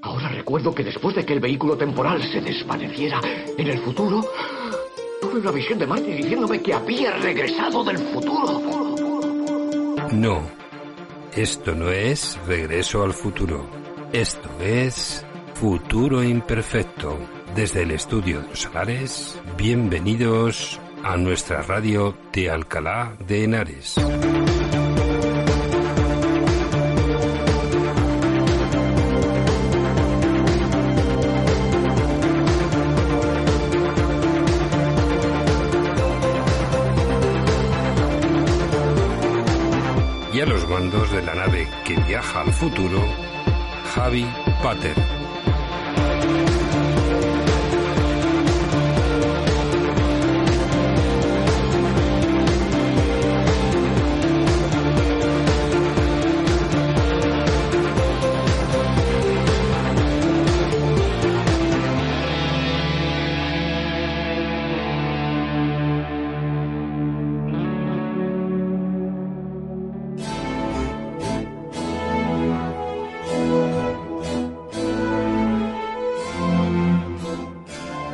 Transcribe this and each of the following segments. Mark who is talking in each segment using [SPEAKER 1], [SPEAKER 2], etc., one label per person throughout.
[SPEAKER 1] Ahora recuerdo que después de que el vehículo temporal se desvaneciera en el futuro, tuve una visión de Marty diciéndome que había regresado del futuro.
[SPEAKER 2] No, esto no es Regreso al Futuro. Esto es Futuro Imperfecto. Desde el estudio de Los Salares, bienvenidos a nuestra radio de Alcalá de Henares. Y a los mandos de la nave que viaja al futuro, Javi Pater.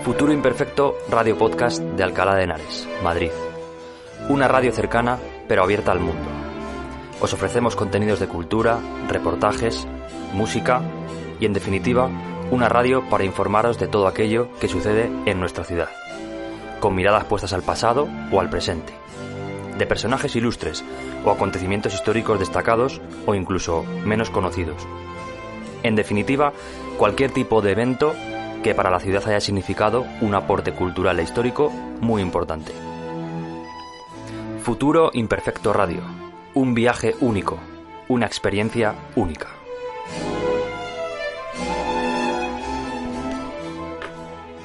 [SPEAKER 3] Futuro Imperfecto, radio podcast de Alcalá de Henares, Madrid. Una radio cercana, pero abierta al mundo. Os ofrecemos contenidos de cultura, reportajes, música y, en definitiva, una radio para informaros de todo aquello que sucede en nuestra ciudad, con miradas puestas al pasado o al presente, de personajes ilustres o acontecimientos históricos destacados o incluso menos conocidos. En definitiva, cualquier tipo de evento que para la ciudad haya significado un aporte cultural e histórico muy importante. Futuro Imperfecto Radio. Un viaje único. Una experiencia única.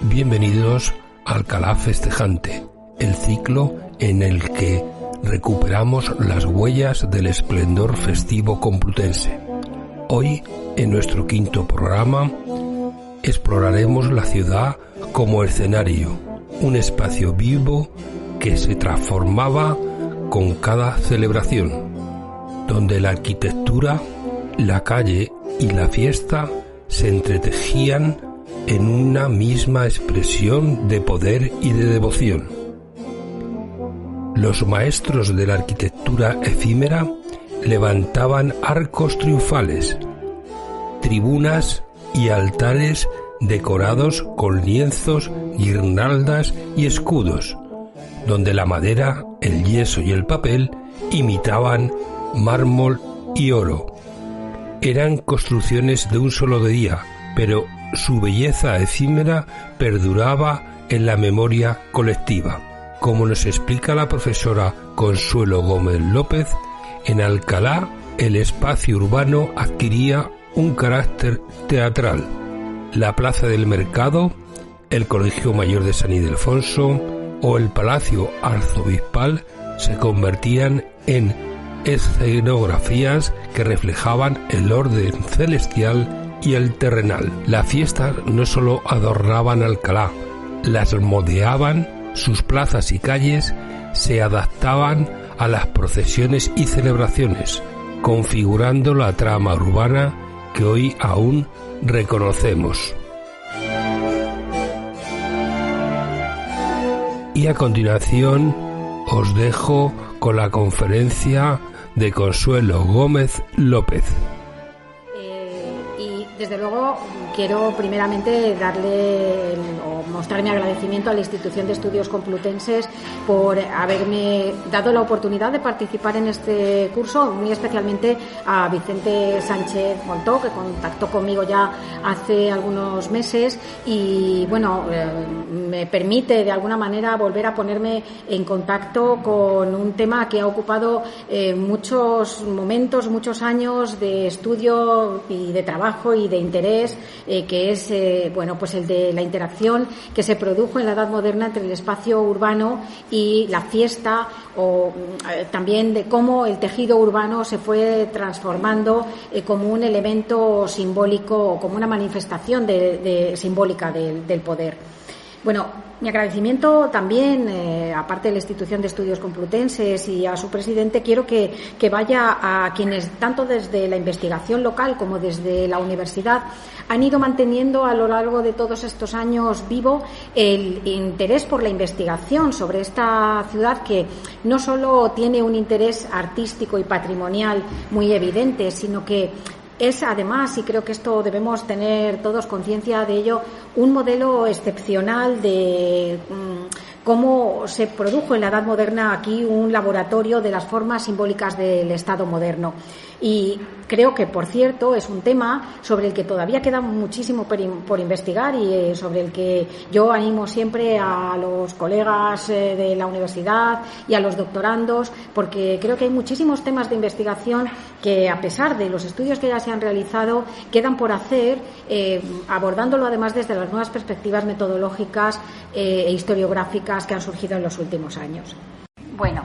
[SPEAKER 2] Bienvenidos a Alcalá Festejante, el ciclo en el que recuperamos las huellas del esplendor festivo complutense. Hoy, en nuestro quinto programa, exploraremos la ciudad como escenario, un espacio vivo que se transformaba con cada celebración, donde la arquitectura, la calle y la fiesta se entretejían en una misma expresión de poder y de devoción. Los maestros de la arquitectura efímera levantaban arcos triunfales, tribunas y altares decorados con lienzos, guirnaldas y escudos, donde la madera, el yeso y el papel imitaban mármol y oro. Eran construcciones de un solo día, pero su belleza efímera perduraba en la memoria colectiva. Como nos explica la profesora Consuelo Gómez López, en Alcalá el espacio urbano adquiría un carácter teatral. La Plaza del Mercado, el Colegio Mayor de San Ildefonso o el Palacio Arzobispal se convertían en escenografías que reflejaban el orden celestial y el terrenal. Las fiestas no solo adornaban Alcalá, las modeaban, sus plazas y calles se adaptaban a las procesiones y celebraciones, configurando la trama urbana que hoy aún reconocemos. Y a continuación os dejo con la conferencia de Consuelo Gómez López.
[SPEAKER 4] Y desde luego quiero primeramente mostrar mi agradecimiento a la Institución de Estudios Complutenses por haberme dado la oportunidad de participar en este curso, muy especialmente a Vicente Sánchez Montó, que contactó conmigo ya hace algunos meses y bueno, me permite de alguna manera volver a ponerme en contacto con un tema que ha ocupado muchos momentos, muchos años de estudio y de trabajo y de interés, que es pues el de la interacción que se produjo en la Edad Moderna entre el espacio urbano y la fiesta, o también de cómo el tejido urbano se fue transformando como un elemento simbólico o como una manifestación simbólica del poder. Bueno, mi agradecimiento también, aparte de la Institución de Estudios Complutenses y a su presidente, quiero que vaya a quienes, tanto desde la investigación local como desde la universidad, han ido manteniendo a lo largo de todos estos años vivo el interés por la investigación sobre esta ciudad, que no solo tiene un interés artístico y patrimonial muy evidente, sino que es además, y creo que esto debemos tener todos conciencia de ello, un modelo excepcional de cómo se produjo en la Edad Moderna aquí un laboratorio de las formas simbólicas del Estado moderno. Y creo que, por cierto, es un tema sobre el que todavía queda muchísimo por investigar y sobre el que yo animo siempre a los colegas de la universidad y a los doctorandos, porque creo que hay muchísimos temas de investigación que, a pesar de los estudios que ya se han realizado, quedan por hacer, abordándolo además desde las nuevas perspectivas metodológicas e historiográficas que han surgido en los últimos años.
[SPEAKER 5] Bueno,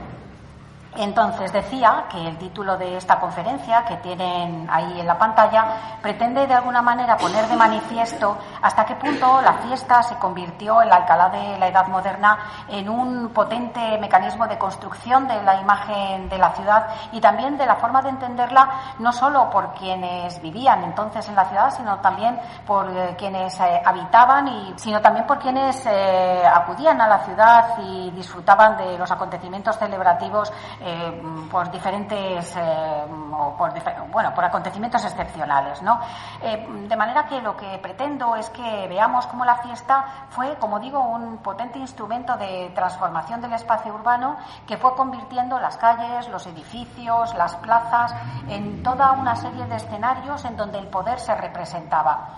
[SPEAKER 5] entonces decía que el título de esta conferencia, que tienen ahí en la pantalla, pretende de alguna manera poner de manifiesto hasta qué punto la fiesta se convirtió en la Alcalá de la Edad Moderna en un potente mecanismo de construcción de la imagen de la ciudad y también de la forma de entenderla, no solo por quienes vivían entonces en la ciudad, sino también por quienes habitaban, sino también por quienes acudían a la ciudad y disfrutaban de los acontecimientos celebrativos por diferentes por acontecimientos excepcionales, ¿no? De manera que lo que pretendo es que veamos cómo la fiesta fue, como digo, un potente instrumento de transformación del espacio urbano que fue convirtiendo las calles, los edificios, las plazas en toda una serie de escenarios en donde el poder se representaba.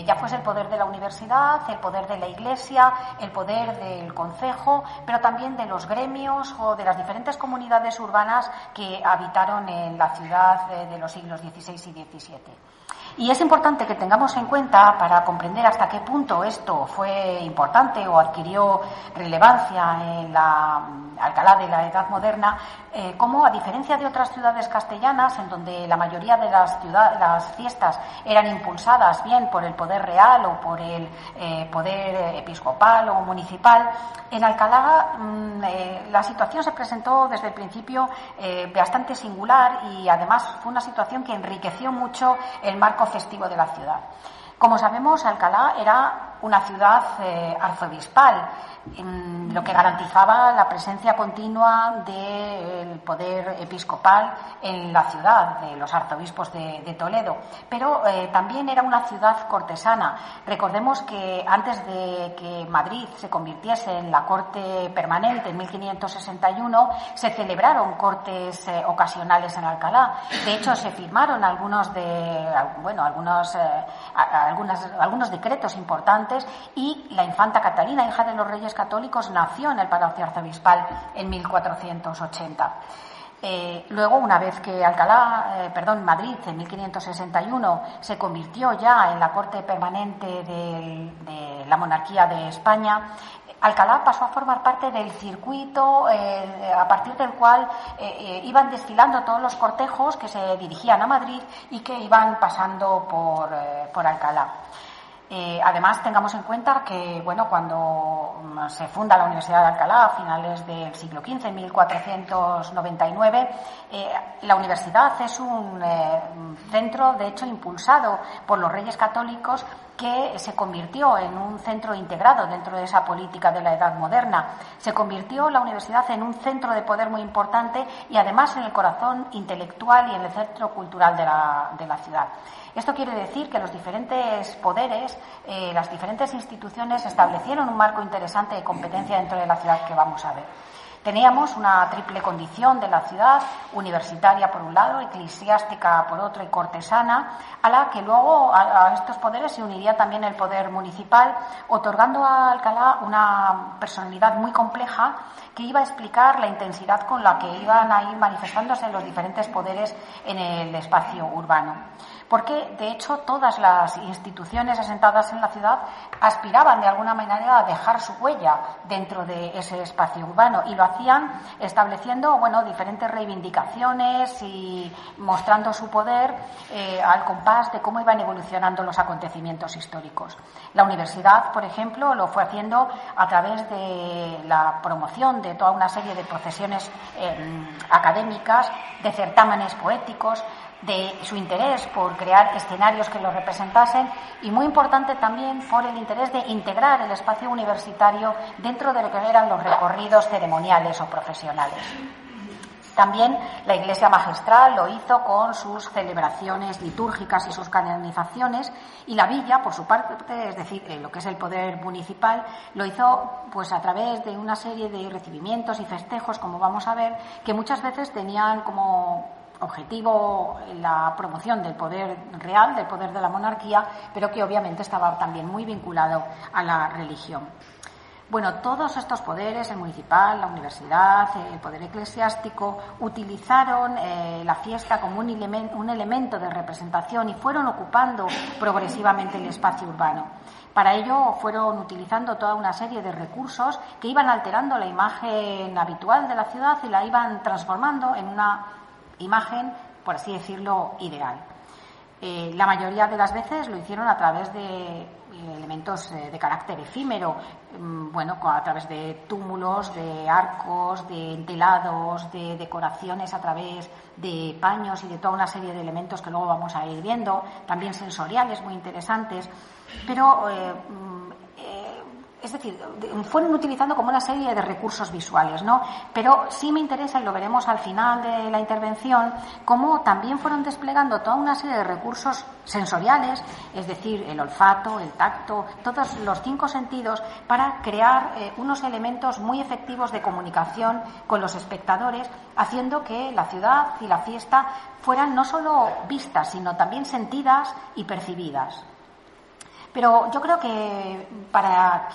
[SPEAKER 5] Ya fuese el poder de la universidad, el poder de la Iglesia, el poder del concejo, pero también de los gremios o de las diferentes comunidades urbanas que habitaron en la ciudad de los siglos XVI y XVII. Y es importante que tengamos en cuenta, para comprender hasta qué punto esto fue importante o adquirió relevancia en la Alcalá de la Edad Moderna, cómo, a diferencia de otras ciudades castellanas, en donde la mayoría de las fiestas eran impulsadas bien por el poder real o por el poder episcopal o municipal, en Alcalá la situación se presentó desde el principio bastante singular y además fue una situación que enriqueció mucho el marco festivo de la ciudad. Como sabemos, Alcalá era una ciudad arzobispal, lo que garantizaba la presencia continua del poder episcopal en la ciudad, de los arzobispos de Toledo, pero también era una ciudad cortesana. Recordemos que antes de que Madrid se convirtiese en la corte permanente en 1561, se celebraron cortes ocasionales en Alcalá. De hecho, se firmaron algunos decretos importantes y la infanta Catalina, hija de los reyes católicos, nació en el Palacio Arzobispal en 1480. Luego, una vez que Madrid en 1561 se convirtió ya en la corte permanente de la monarquía de España, Alcalá pasó a formar parte del circuito a partir del cual iban desfilando todos los cortejos que se dirigían a Madrid y que iban pasando por Alcalá. Además, tengamos en cuenta que cuando se funda la Universidad de Alcalá a finales del siglo XV, en 1499, la universidad es un centro, de hecho, impulsado por los Reyes Católicos, que se convirtió en un centro integrado dentro de esa política de la Edad Moderna. Se convirtió la universidad en un centro de poder muy importante y además en el corazón intelectual y en el centro cultural de la ciudad. Esto quiere decir que los diferentes poderes, las diferentes instituciones establecieron un marco interesante de competencia dentro de la ciudad que vamos a ver. Teníamos una triple condición de la ciudad, universitaria por un lado, eclesiástica por otro y cortesana, a la que luego a estos poderes se uniría también el poder municipal, otorgando a Alcalá una personalidad muy compleja que iba a explicar la intensidad con la que iban a ir manifestándose los diferentes poderes en el espacio urbano. Porque, de hecho, todas las instituciones asentadas en la ciudad aspiraban de alguna manera a dejar su huella dentro de ese espacio urbano y lo hacían hacían estableciendo, diferentes reivindicaciones y mostrando su poder al compás de cómo iban evolucionando los acontecimientos históricos. La universidad, por ejemplo, lo fue haciendo a través de la promoción de toda una serie de procesiones académicas, de certámenes poéticos, de su interés por crear escenarios que lo representasen y, muy importante también, por el interés de integrar el espacio universitario dentro de lo que eran los recorridos ceremoniales o profesionales. También la Iglesia magistral lo hizo con sus celebraciones litúrgicas y sus canonizaciones, y la villa, por su parte, es decir, lo que es el poder municipal, lo hizo pues a través de una serie de recibimientos y festejos, como vamos a ver, que muchas veces tenían como objetivo la promoción del poder real, del poder de la monarquía, pero que obviamente estaba también muy vinculado a la religión. Todos estos poderes, el municipal, la universidad, el poder eclesiástico, utilizaron la fiesta como un elemento de representación y fueron ocupando progresivamente el espacio urbano. Para ello fueron utilizando toda una serie de recursos que iban alterando la imagen habitual de la ciudad y la iban transformando en una imagen, por así decirlo, ideal. La mayoría de las veces lo hicieron a través de elementos de carácter efímero, a través de túmulos, de arcos, de entelados, de decoraciones a través de paños y de toda una serie de elementos que luego vamos a ir viendo, también sensoriales muy interesantes, pero es decir, fueron utilizando como una serie de recursos visuales, ¿no? Pero sí me interesa, y lo veremos al final de la intervención, cómo también fueron desplegando toda una serie de recursos sensoriales, es decir, el olfato, el tacto, todos los 5 sentidos, para crear unos elementos muy efectivos de comunicación con los espectadores, haciendo que la ciudad y la fiesta fueran no solo vistas, sino también sentidas y percibidas. Pero yo creo que para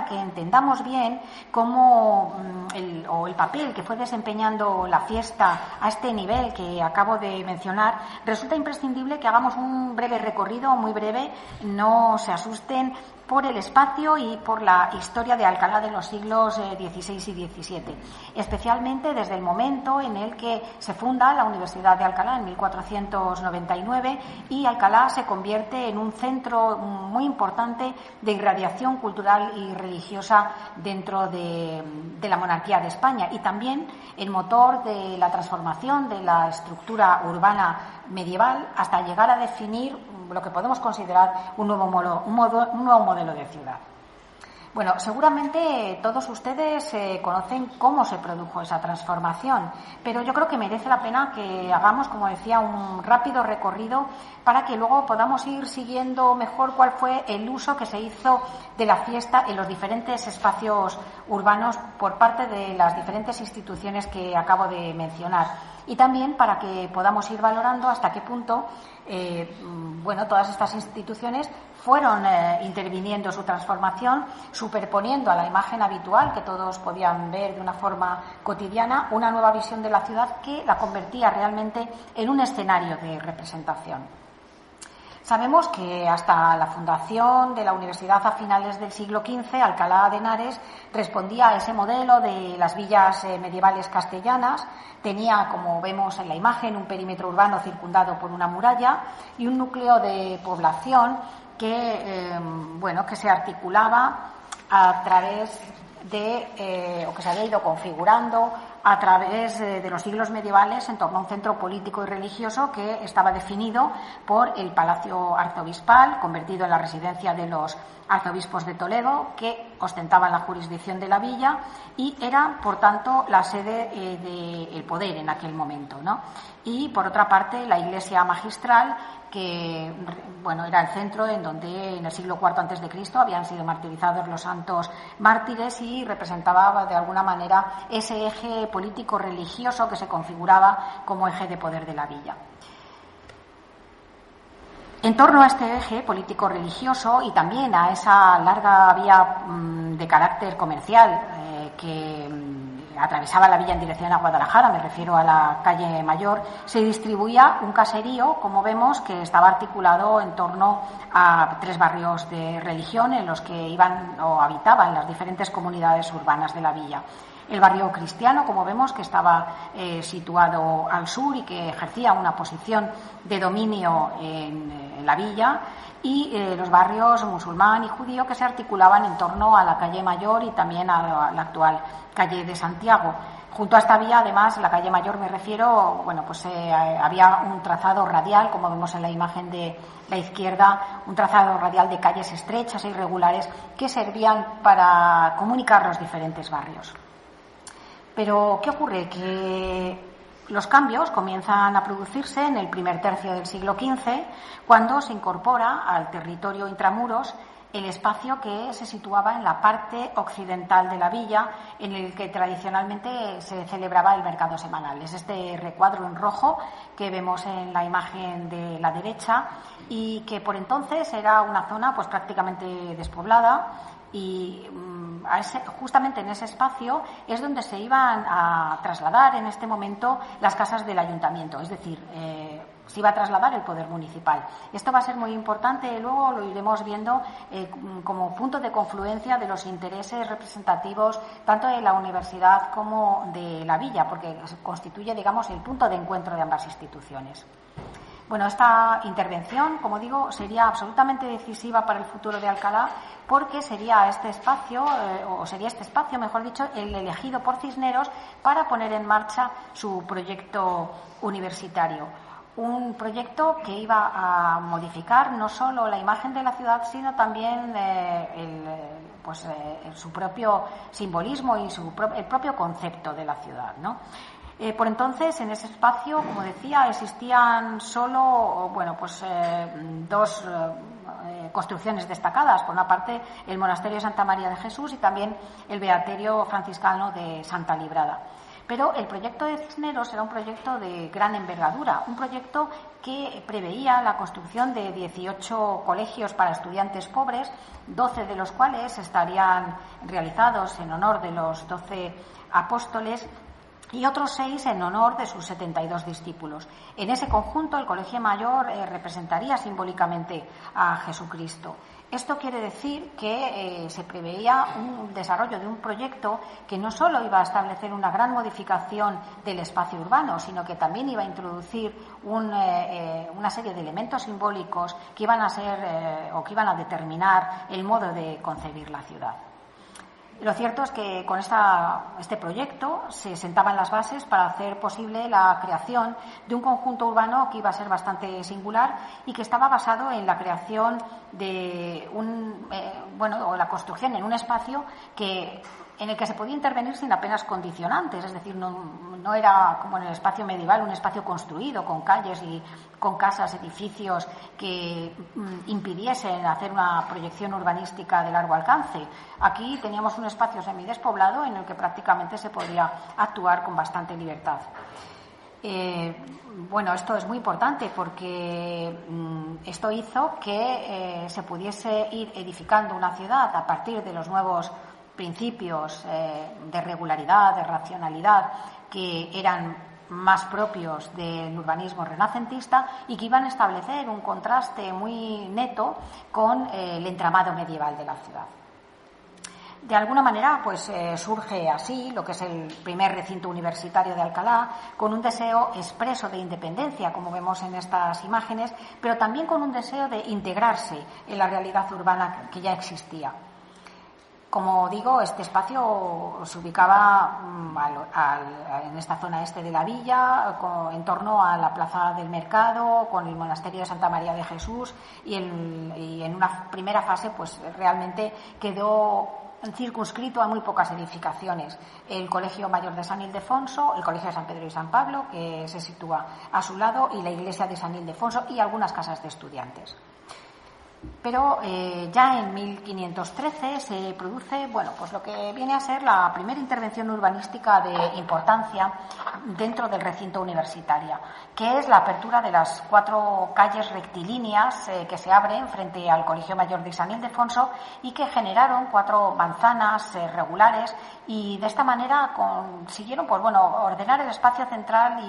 [SPEAKER 5] que entendamos bien cómo el papel que fue desempeñando la fiesta a este nivel que acabo de mencionar, resulta imprescindible que hagamos un breve recorrido, muy breve, no se asusten, por el espacio y por la historia de Alcalá de los siglos XVI y XVII, especialmente desde el momento en el que se funda la Universidad de Alcalá en 1499 y Alcalá se convierte en un centro muy importante de irradiación cultural y religiosa dentro de la monarquía de España, y también el motor de la transformación de la estructura urbana medieval hasta llegar a definir lo que podemos considerar un nuevo modelo de ciudad. Seguramente todos ustedes conocen cómo se produjo esa transformación, pero yo creo que merece la pena que hagamos, como decía, un rápido recorrido para que luego podamos ir siguiendo mejor cuál fue el uso que se hizo de la fiesta en los diferentes espacios urbanos por parte de las diferentes instituciones que acabo de mencionar. Y también para que podamos ir valorando hasta qué punto todas estas instituciones fueron interviniendo su transformación, superponiendo a la imagen habitual que todos podían ver de una forma cotidiana una nueva visión de la ciudad que la convertía realmente en un escenario de representación. Sabemos que hasta la fundación de la universidad a finales del siglo XV, Alcalá de Henares respondía a ese modelo de las villas medievales castellanas. Tenía, como vemos en la imagen, un perímetro urbano circundado por una muralla y un núcleo de población que se articulaba a través o que se había ido configurando a través de los siglos medievales en torno a un centro político y religioso que estaba definido por el Palacio Arzobispal, convertido en la residencia de los arzobispos de Toledo, que ostentaban la jurisdicción de la villa y era, por tanto, la sede del poder en aquel momento, ¿no? Y, por otra parte, la iglesia magistral, que era el centro en donde en el siglo IV a.C. habían sido martirizados los santos mártires y representaba de alguna manera ese eje político religioso que se configuraba como eje de poder de la villa. En torno a este eje político-religioso y también a esa larga vía de carácter comercial que atravesaba la villa en dirección a Guadalajara, me refiero a la calle Mayor, se distribuía un caserío, como vemos, que estaba articulado en torno a 3 barrios de religión en los que iban o habitaban las diferentes comunidades urbanas de la villa. El barrio cristiano, como vemos, que estaba situado al sur y que ejercía una posición de dominio en la villa, y los barrios musulmán y judío, que se articulaban en torno a la calle Mayor y también a la actual calle de Santiago. Junto a esta vía, además, la calle Mayor me refiero, había un trazado radial, como vemos en la imagen de la izquierda, un trazado radial de calles estrechas e irregulares que servían para comunicar los diferentes barrios. Pero, ¿qué ocurre? Que los cambios comienzan a producirse en el primer tercio del siglo XV, cuando se incorpora al territorio intramuros el espacio que se situaba en la parte occidental de la villa, en el que tradicionalmente se celebraba el mercado semanal. Es este recuadro en rojo que vemos en la imagen de la derecha, y que por entonces era una zona pues prácticamente despoblada, y justamente en ese espacio es donde se iban a trasladar en este momento las casas del ayuntamiento, es decir, se iba a trasladar el poder municipal. Esto va a ser muy importante, luego lo iremos viendo como punto de confluencia de los intereses representativos tanto de la universidad como de la villa, porque constituye, digamos, el punto de encuentro de ambas instituciones. Bueno, esta intervención, como digo, sería absolutamente decisiva para el futuro de Alcalá, porque sería este espacio, mejor dicho, el elegido por Cisneros para poner en marcha su proyecto universitario. Un proyecto que iba a modificar no solo la imagen de la ciudad, sino también su propio simbolismo y el propio concepto de la ciudad, ¿no? Por entonces, en ese espacio, como decía, existían solo dos construcciones destacadas. Por una parte, el monasterio de Santa María de Jesús y también el beaterio franciscano de Santa Librada. Pero el proyecto de Cisneros era un proyecto de gran envergadura, un proyecto que preveía la construcción de 18 colegios para estudiantes pobres, 12 de los cuales estarían realizados en honor de los 12 apóstoles y otros 6 en honor de sus 72 discípulos. En ese conjunto, el Colegio Mayor representaría simbólicamente a Jesucristo. Esto quiere decir que se preveía un desarrollo de un proyecto que no solo iba a establecer una gran modificación del espacio urbano, sino que también iba a introducir una serie de elementos simbólicos que iban a ser que iban a determinar el modo de concebir la ciudad. Lo cierto es que con este proyecto se sentaban las bases para hacer posible la creación de un conjunto urbano que iba a ser bastante singular y que estaba basado en la creación de la construcción en un espacio en el que se podía intervenir sin apenas condicionantes, es decir, no era como en el espacio medieval, un espacio construido con calles y con casas, edificios que impidiesen hacer una proyección urbanística de largo alcance. Aquí teníamos un espacio semidespoblado en el que prácticamente se podía actuar con bastante libertad. Esto es muy importante porque esto hizo que se pudiese ir edificando una ciudad a partir de los nuevos principios de regularidad, de racionalidad, que eran más propios del urbanismo renacentista y que iban a establecer un contraste muy neto con el entramado medieval de la ciudad. De alguna manera, surge así lo que es el primer recinto universitario de Alcalá, con un deseo expreso de independencia, como vemos en estas imágenes, pero también con un deseo de integrarse en la realidad urbana que ya existía. Como digo, este espacio se ubicaba en esta zona este de la villa, en torno a la plaza del mercado, con el monasterio de Santa María de Jesús, y en una primera fase realmente quedó circunscrito a muy pocas edificaciones. El Colegio Mayor de San Ildefonso, el Colegio de San Pedro y San Pablo, que se sitúa a su lado, y la iglesia de San Ildefonso y algunas casas de estudiantes. Pero ya en 1513 se produce lo que viene a ser la primera intervención urbanística de importancia dentro del recinto universitario, que es la apertura de las 4 calles rectilíneas que se abren frente al Colegio Mayor de San Ildefonso y que generaron 4 manzanas regulares, y de esta manera consiguieron ordenar el espacio central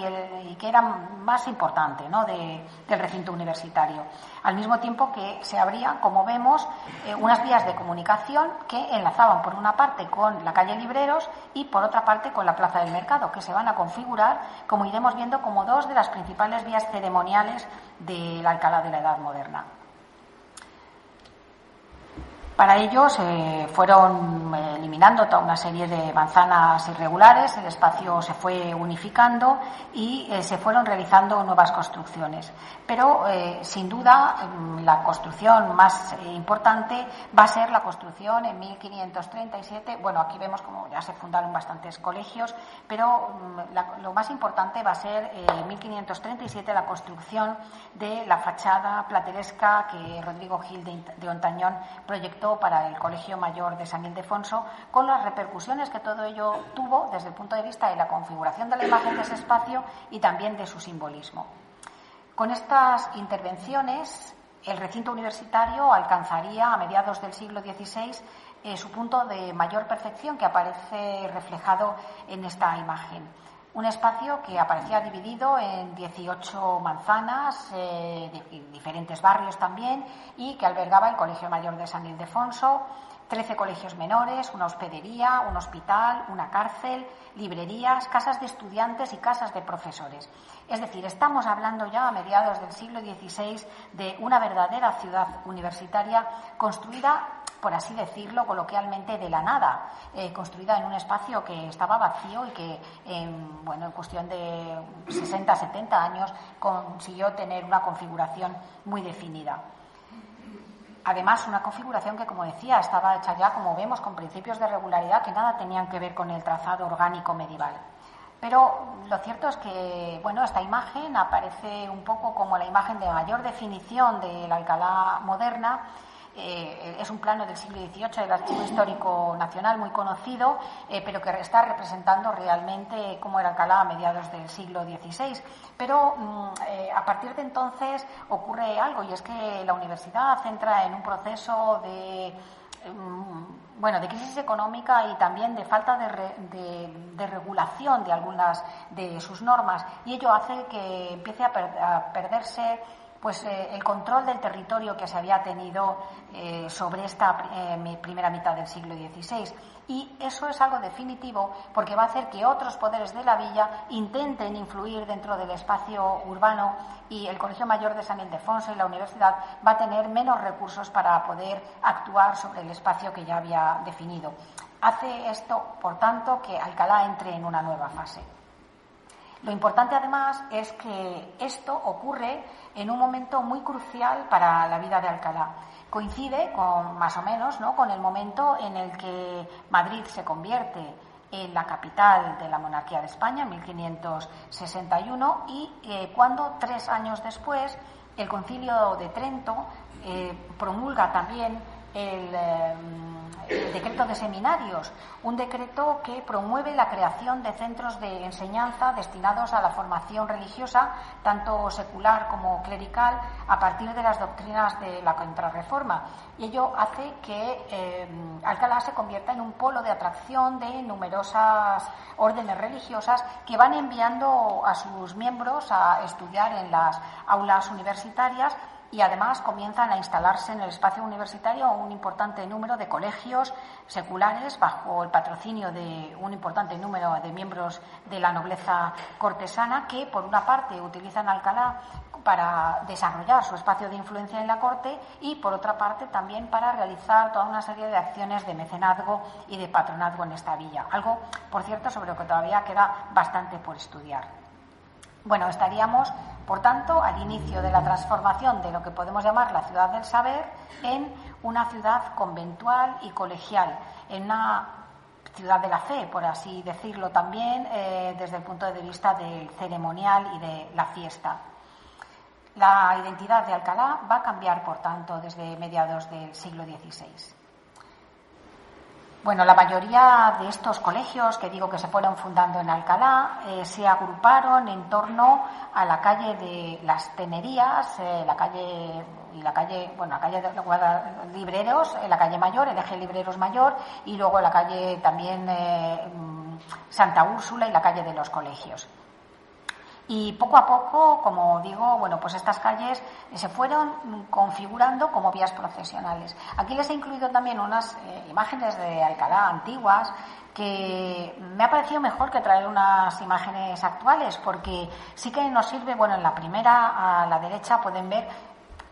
[SPEAKER 5] y que era más importante, ¿no?, del recinto universitario, al mismo tiempo que se abrían, como vemos, unas vías de comunicación que enlazaban por una parte con la calle Libreros y por otra parte con la Plaza del Mercado, que se van a configurar, como iremos viendo, como dos de las principales vías ceremoniales de Alcalá de la Edad Moderna. Para ello se fueron eliminando toda una serie de manzanas irregulares, el espacio se fue unificando y se fueron realizando nuevas construcciones. Pero, sin duda, la construcción más importante va a ser la construcción en 1537. Bueno, aquí vemos como ya se fundaron bastantes colegios, pero lo más importante va a ser en 1537 la construcción de la fachada plateresca que Rodrigo Gil de Ontañón proyectó para el Colegio Mayor de San Ildefonso, con las repercusiones que todo ello tuvo desde el punto de vista de la configuración de la imagen de ese espacio y también de su simbolismo. Con estas intervenciones, el recinto universitario alcanzaría a mediados del siglo XVI su punto de mayor perfección, que aparece reflejado en esta imagen. Un espacio que aparecía dividido en 18 manzanas, diferentes barrios también, y que albergaba el Colegio Mayor de San Ildefonso, 13 colegios menores, una hospedería, un hospital, una cárcel, librerías, casas de estudiantes y casas de profesores. Es decir, estamos hablando ya a mediados del siglo XVI de una verdadera ciudad universitaria construida, por así decirlo coloquialmente, de la nada, construida en un espacio que estaba vacío y que, en cuestión de 60, 70 años consiguió tener una configuración muy definida. Además, una configuración que, como decía, estaba hecha ya, como vemos, con principios de regularidad que nada tenían que ver con el trazado orgánico medieval. Pero lo cierto es que, esta imagen aparece un poco como la imagen de mayor definición de la Alcalá moderna. Es un plano del siglo XVIII del Archivo Histórico Nacional muy conocido, pero que está representando realmente cómo era Alcalá a mediados del siglo XVI. Pero a partir de entonces ocurre algo, y es que la universidad entra en un proceso de crisis económica y también de falta de regulación de algunas de sus normas, y ello hace que empiece a perderse el control del territorio que se había tenido sobre esta primera mitad del siglo XVI. Y eso es algo definitivo, porque va a hacer que otros poderes de la villa intenten influir dentro del espacio urbano, y el Colegio Mayor de San Ildefonso y la universidad va a tener menos recursos para poder actuar sobre el espacio que ya había definido. Hace esto, por tanto, que Alcalá entre en una nueva fase. Lo importante, además, es que esto ocurre en un momento muy crucial para la vida de Alcalá. Coincide con, más o menos, con el momento en el que Madrid se convierte en la capital de la monarquía de España, en 1561, y cuando 3 años después el Concilio de Trento promulga también el decreto de seminarios, un decreto que promueve la creación de centros de enseñanza destinados a la formación religiosa, tanto secular como clerical, a partir de las doctrinas de la Contrarreforma. Y ello hace que Alcalá se convierta en un polo de atracción de numerosas órdenes religiosas que van enviando a sus miembros a estudiar en las aulas universitarias, y además comienzan a instalarse en el espacio universitario un importante número de colegios seculares bajo el patrocinio de un importante número de miembros de la nobleza cortesana, que por una parte utilizan Alcalá para desarrollar su espacio de influencia en la corte y por otra parte también para realizar toda una serie de acciones de mecenazgo y de patronazgo en esta villa. Algo, por cierto, sobre lo que todavía queda bastante por estudiar. Estaríamos, por tanto, al inicio de la transformación de lo que podemos llamar la ciudad del saber en una ciudad conventual y colegial, en una ciudad de la fe, por así decirlo también, desde el punto de vista del ceremonial y de la fiesta. La identidad de Alcalá va a cambiar, por tanto, desde mediados del siglo XVI. La mayoría de estos colegios que digo que se fueron fundando en Alcalá se agruparon en torno a la calle de las Tenerías, la calle de Libreros, la calle Mayor, el eje Libreros Mayor, y luego la calle también Santa Úrsula y la calle de los Colegios. Y poco a poco, como digo, bueno, pues estas calles se fueron configurando como vías procesionales. Aquí les he incluido también unas imágenes de Alcalá antiguas, que me ha parecido mejor que traer unas imágenes actuales, porque sí que nos sirve. Bueno, en la primera, a la derecha, pueden ver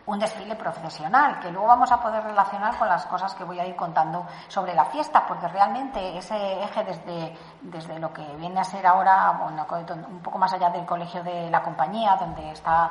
[SPEAKER 5] un desfile procesional, que luego vamos a poder relacionar con las cosas que voy a ir contando sobre la fiesta, porque realmente ese eje desde lo que viene a ser ahora, bueno, un poco más allá del Colegio de la Compañía, donde está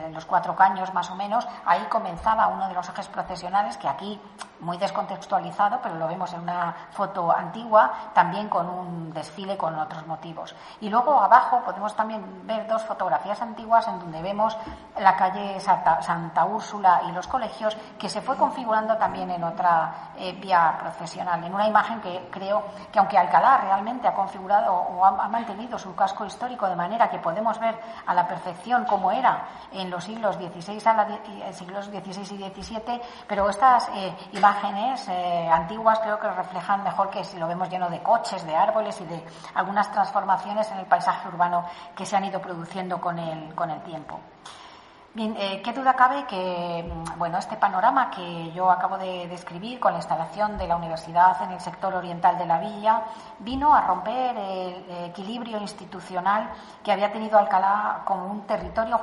[SPEAKER 5] los 4 caños más o menos, ahí comenzaba uno de los ejes procesionales, que aquí, muy descontextualizado, pero lo vemos en una foto antigua, también con un desfile con otros motivos. Y luego abajo podemos también ver 2 fotografías antiguas en donde vemos la calle Santa Úrsula y los colegios, que se fue configurando también en otra vía procesional, en una imagen que creo que, aunque Alcalá realmente ha configurado o ha mantenido su casco histórico de manera que podemos ver a la perfección cómo era en los siglos XVI y XVII, pero estas imágenes antiguas creo que reflejan mejor que si lo vemos lleno de coches, de árboles y de algunas transformaciones en el paisaje urbano que se han ido produciendo con el tiempo. Bien, qué duda cabe que, bueno, este panorama que yo acabo de describir con la instalación de la universidad en el sector oriental de la villa vino a romper el equilibrio institucional que había tenido Alcalá como un territorio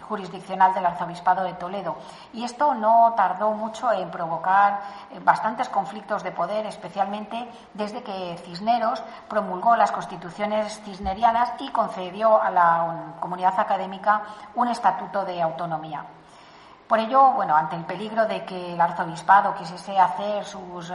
[SPEAKER 5] jurisdiccional del Arzobispado de Toledo. Y esto no tardó mucho en provocar bastantes conflictos de poder, especialmente desde que Cisneros promulgó las constituciones cisnerianas y concedió a la comunidad académica un estatuto de autonomía. Por ello, bueno, ante el peligro de que el arzobispado quisiese hacer sus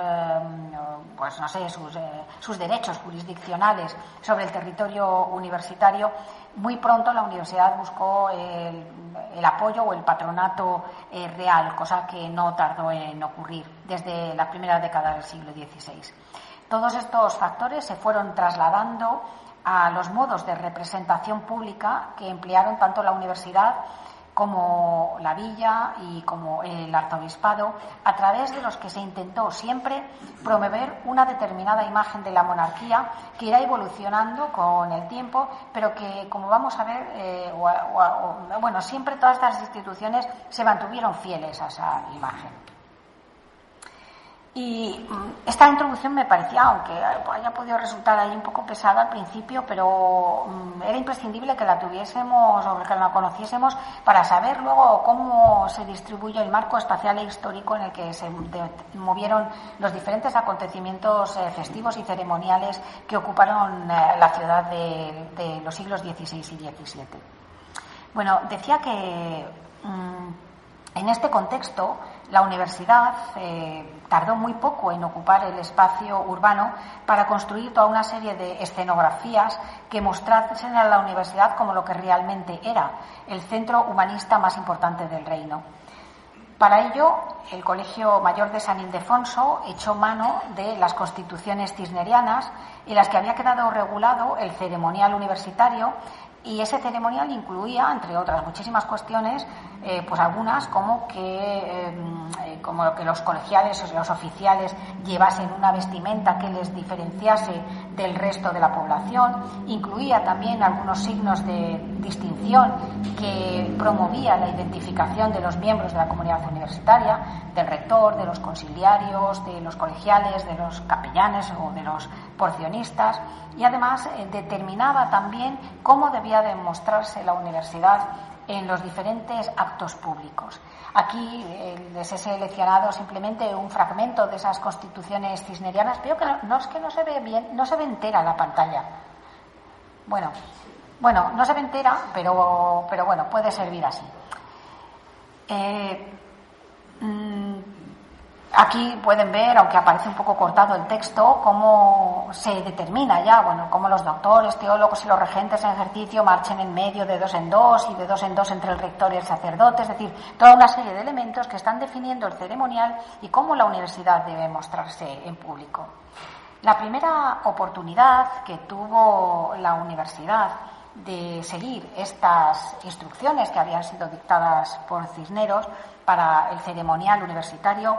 [SPEAKER 5] derechos jurisdiccionales sobre el territorio universitario, muy pronto la universidad buscó el apoyo o el patronato real, cosa que no tardó en ocurrir desde la primera década del siglo XVI. Todos estos factores se fueron trasladando a los modos de representación pública que emplearon tanto la universidad como la villa y como el arzobispado, a través de los que se intentó siempre promover una determinada imagen de la monarquía que irá evolucionando con el tiempo, pero que, como vamos a ver, siempre todas estas instituciones se mantuvieron fieles a esa imagen. Y esta introducción me parecía, aunque haya podido resultar ahí un poco pesada al principio, pero era imprescindible que la tuviésemos o que la conociésemos para saber luego cómo se distribuye el marco espacial e histórico en el que se movieron los diferentes acontecimientos festivos y ceremoniales que ocuparon la ciudad de los siglos XVI y XVII. Bueno, decía que en este contexto la universidad tardó muy poco en ocupar el espacio urbano para construir toda una serie de escenografías que mostrasen a la universidad como lo que realmente era, el centro humanista más importante del reino. Para ello, el Colegio Mayor de San Ildefonso echó mano de las constituciones cisnerianas en las que había quedado regulado el ceremonial universitario, y ese ceremonial incluía, entre otras muchísimas cuestiones, pues algunas como que los colegiales o los oficiales llevasen una vestimenta que les diferenciase del resto de la población. Incluía también algunos signos de distinción que promovía la identificación de los miembros de la comunidad universitaria, del rector, de los consiliarios, de los colegiales, de los capellanes o de los porcionistas, y además determinaba también cómo debía demostrarse la universidad en los diferentes actos públicos. Aquí les he seleccionado simplemente un fragmento de esas constituciones cisnerianas. Veo que no se ve bien, no se ve entera la pantalla. Bueno, no se ve entera, pero bueno, puede servir así. Aquí pueden ver, aunque aparece un poco cortado el texto, cómo se determina ya, cómo los doctores, teólogos y los regentes en ejercicio marchen en medio de 2 en 2 y de 2 en 2 entre el rector y el sacerdote, es decir, toda una serie de elementos que están definiendo el ceremonial y cómo la universidad debe mostrarse en público. La primera oportunidad que tuvo la universidad de seguir estas instrucciones que habían sido dictadas por Cisneros para el ceremonial universitario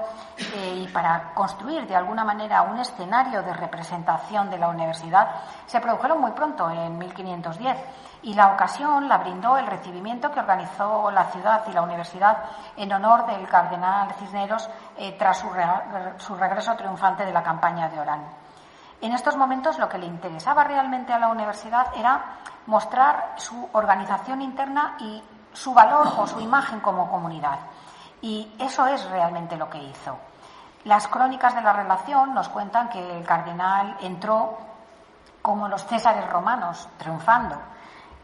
[SPEAKER 5] y para construir de alguna manera un escenario de representación de la universidad, se produjeron muy pronto, en 1510, y la ocasión la brindó el recibimiento que organizó la ciudad y la universidad en honor del cardenal Cisneros tras su regreso triunfante de la campaña de Orán. En estos momentos lo que le interesaba realmente a la universidad era mostrar su organización interna y su valor o su imagen como comunidad. Y eso es realmente lo que hizo. Las crónicas de la relación nos cuentan que el cardenal entró como los césares romanos, triunfando,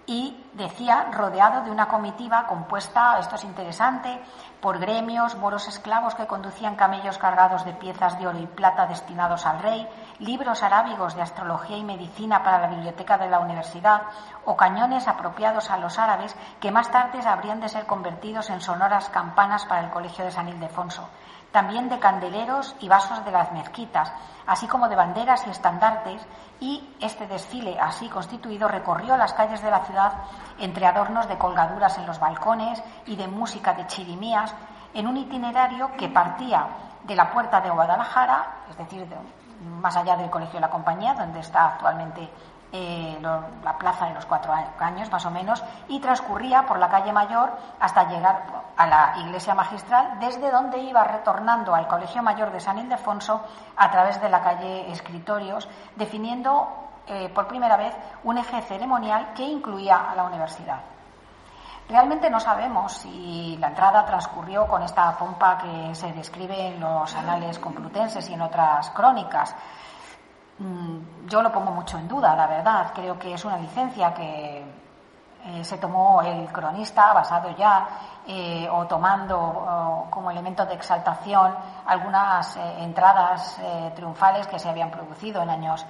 [SPEAKER 5] y decía, rodeado de una comitiva compuesta, esto es interesante, por gremios, moros esclavos que conducían camellos cargados de piezas de oro y plata destinados al rey, libros arábigos de astrología y medicina para la biblioteca de la universidad, o cañones apropiados a los árabes que más tarde habrían de ser convertidos en sonoras campanas para el colegio de San Ildefonso. También de candeleros y vasos de las mezquitas, así como de banderas y estandartes, y este desfile así constituido recorrió las calles de la ciudad entre adornos de colgaduras en los balcones y de música de chirimías, en un itinerario que partía de la puerta de Guadalajara, es decir, más allá del Colegio de la Compañía, donde está actualmente la Plaza de los 4 Años, más o menos, y transcurría por la calle Mayor hasta llegar a la Iglesia Magistral, desde donde iba retornando al Colegio Mayor de San Ildefonso a través de la calle Escritorios, definiendo por primera vez un eje ceremonial que incluía a la universidad. Realmente no sabemos si la entrada transcurrió con esta pompa que se describe en los anales complutenses y en otras crónicas. Yo lo pongo mucho en duda, la verdad. Creo que es una licencia que se tomó el cronista basado ya o tomando como elemento de exaltación algunas entradas triunfales que se habían producido en años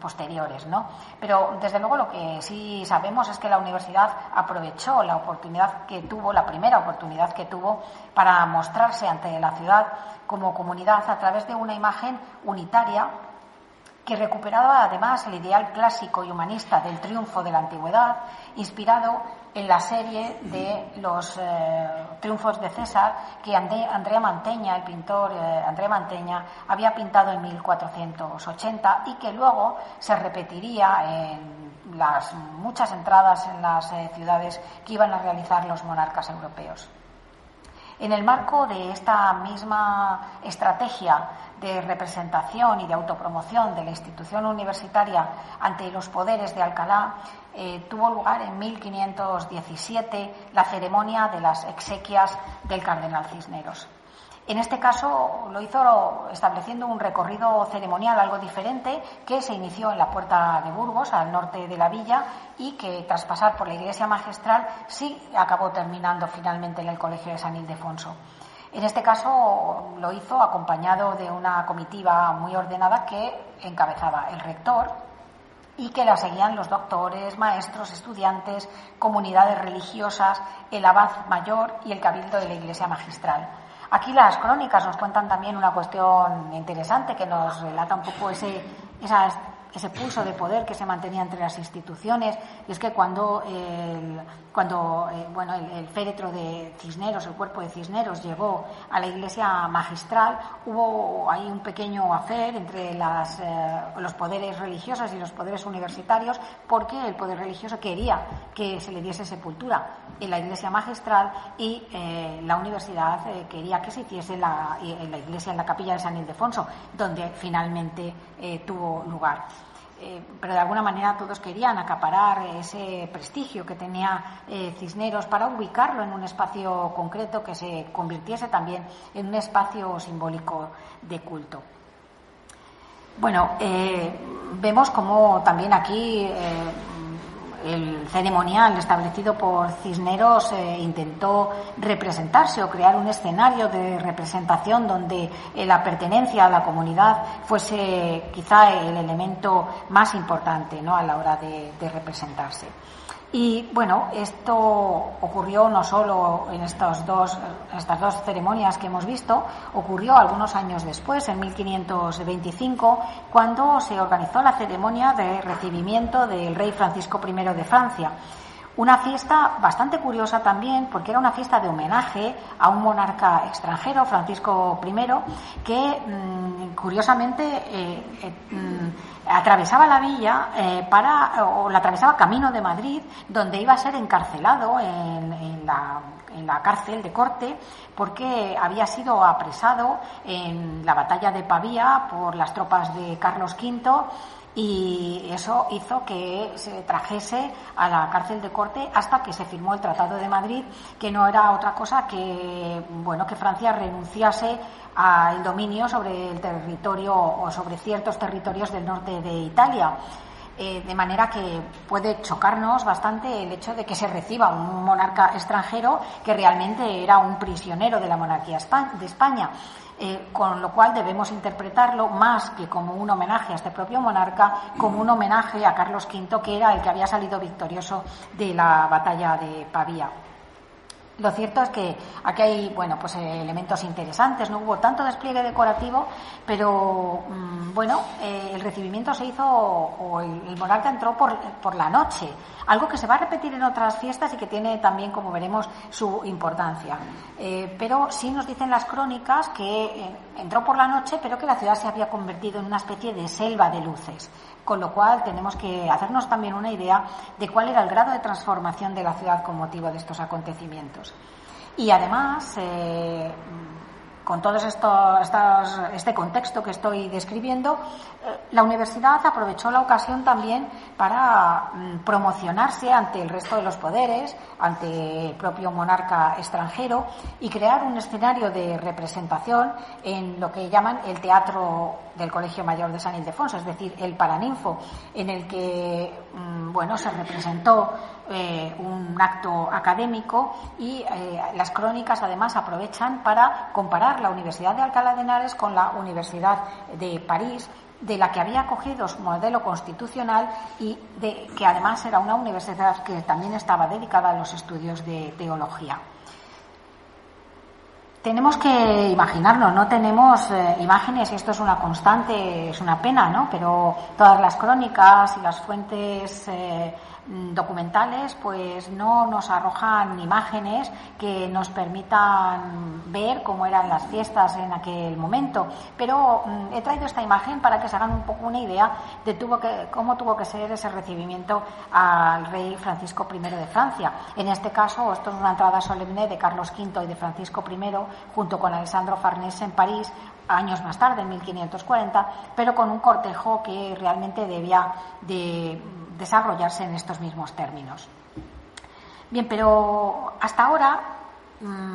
[SPEAKER 5] posteriores, ¿no? Pero desde luego lo que sí sabemos es que la universidad aprovechó la oportunidad que tuvo, la primera oportunidad que tuvo, para mostrarse ante la ciudad como comunidad a través de una imagen unitaria que recuperaba además el ideal clásico y humanista del triunfo de la antigüedad, inspirado en la serie de los triunfos de César que Andrea Mantegna, el pintor Andrea Mantegna, había pintado en 1480 y que luego se repetiría en las muchas entradas en las ciudades que iban a realizar los monarcas europeos. En el marco de esta misma estrategia de representación y de autopromoción de la institución universitaria ante los poderes de Alcalá, tuvo lugar en 1517 la ceremonia de las exequias del cardenal Cisneros. En este caso lo hizo estableciendo un recorrido ceremonial algo diferente que se inició en la Puerta de Burgos, al norte de la villa, y que tras pasar por la Iglesia Magistral sí acabó terminando finalmente en el Colegio de San Ildefonso. En este caso lo hizo acompañado de una comitiva muy ordenada que encabezaba el rector y que la seguían los doctores, maestros, estudiantes, comunidades religiosas, el abad mayor y el cabildo de la Iglesia Magistral. Aquí las crónicas nos cuentan también una cuestión interesante que nos relata un poco ese pulso de poder que se mantenía entre las instituciones, y es que cuando el féretro de Cisneros, el cuerpo de Cisneros, llegó a la Iglesia Magistral, hubo ahí un pequeño affair entre los poderes religiosos y los poderes universitarios, porque el poder religioso quería que se le diese sepultura en la Iglesia Magistral y la universidad quería que se hiciese en la iglesia, en la capilla de San Ildefonso, donde finalmente tuvo lugar. Pero de alguna manera todos querían acaparar ese prestigio que tenía Cisneros para ubicarlo en un espacio concreto que se convirtiese también en un espacio simbólico de culto. Bueno, vemos como también aquí el ceremonial establecido por Cisneros intentó representarse o crear un escenario de representación donde la pertenencia a la comunidad fuese quizá el elemento más importante, ¿no?, a la hora de representarse. Y bueno, esto ocurrió no solo en estas dos ceremonias que hemos visto, ocurrió algunos años después, en 1525, cuando se organizó la ceremonia de recibimiento del rey Francisco I de Francia. Una fiesta bastante curiosa también, porque era una fiesta de homenaje a un monarca extranjero, Francisco I, que curiosamente atravesaba la villa o la atravesaba camino de Madrid, donde iba a ser encarcelado en la cárcel de corte, porque había sido apresado en la batalla de Pavía por las tropas de Carlos V. Y eso hizo que se trajese a la cárcel de corte hasta que se firmó el Tratado de Madrid, que no era otra cosa que Francia renunciase al dominio sobre el territorio o sobre ciertos territorios del norte de Italia. De manera que puede chocarnos bastante el hecho de que se reciba un monarca extranjero que realmente era un prisionero de la monarquía de España. Con lo cual debemos interpretarlo más que como un homenaje a este propio monarca, como un homenaje a Carlos V, que era el que había salido victorioso de la batalla de Pavía. Lo cierto es que aquí hay elementos interesantes. No hubo tanto despliegue decorativo, pero el recibimiento se hizo, o el monarca entró por la noche, algo que se va a repetir en otras fiestas y que tiene también, como veremos, su importancia. Pero sí nos dicen las crónicas que entró por la noche, pero que la ciudad se había convertido en una especie de selva de luces, con lo cual tenemos que hacernos también una idea de cuál era el grado de transformación de la ciudad con motivo de estos acontecimientos. Y además, con todo este contexto que estoy describiendo, la universidad aprovechó la ocasión también para promocionarse ante el resto de los poderes, ante el propio monarca extranjero, y crear un escenario de representación en lo que llaman el Teatro del Colegio Mayor de San Ildefonso, es decir, el Paraninfo, en el que se representó un acto académico, y las crónicas además aprovechan para comparar la Universidad de Alcalá de Henares con la Universidad de París, de la que había acogido su modelo constitucional y que además era una universidad que también estaba dedicada a los estudios de teología. Tenemos que imaginarlo, no tenemos imágenes, y esto es una constante, es una pena, ¿no? Pero todas las crónicas y las fuentes documentales pues no nos arrojan imágenes que nos permitan ver cómo eran las fiestas en aquel momento, pero he traído esta imagen para que se hagan un poco una idea de cómo tuvo que ser ese recibimiento al rey Francisco I de Francia. En este caso, esto es una entrada solemne de Carlos V y de Francisco I junto con Alessandro Farnese en París años más tarde, en 1540, pero con un cortejo que realmente debía de desarrollarse en estos mismos términos. Bien, pero hasta ahora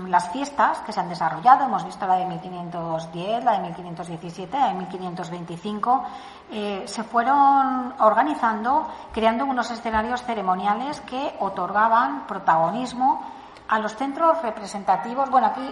[SPEAKER 5] las fiestas que se han desarrollado, hemos visto la de 1510, la de 1517, la de 1525, se fueron organizando, creando unos escenarios ceremoniales que otorgaban protagonismo a los centros representativos. Bueno, aquí,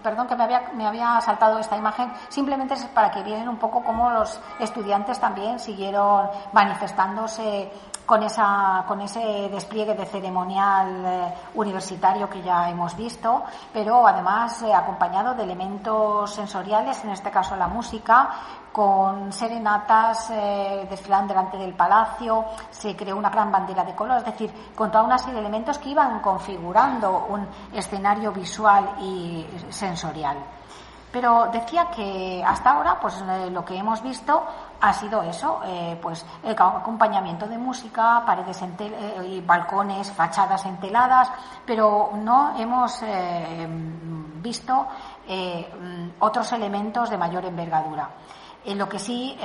[SPEAKER 5] perdón que me había saltado esta imagen, simplemente es para que vieran un poco cómo los estudiantes también siguieron manifestándose con ese despliegue de ceremonial universitario que ya hemos visto, pero además acompañado de elementos sensoriales, en este caso la música, con serenatas desfilando delante del palacio, se creó una gran bandera de color, es decir, con toda una serie de elementos que iban configurando un escenario visual y sensorial. Pero decía que hasta ahora pues lo que hemos visto ha sido eso, pues el acompañamiento de música, paredes y balcones, fachadas enteladas, pero no hemos visto otros elementos de mayor envergadura. Lo que sí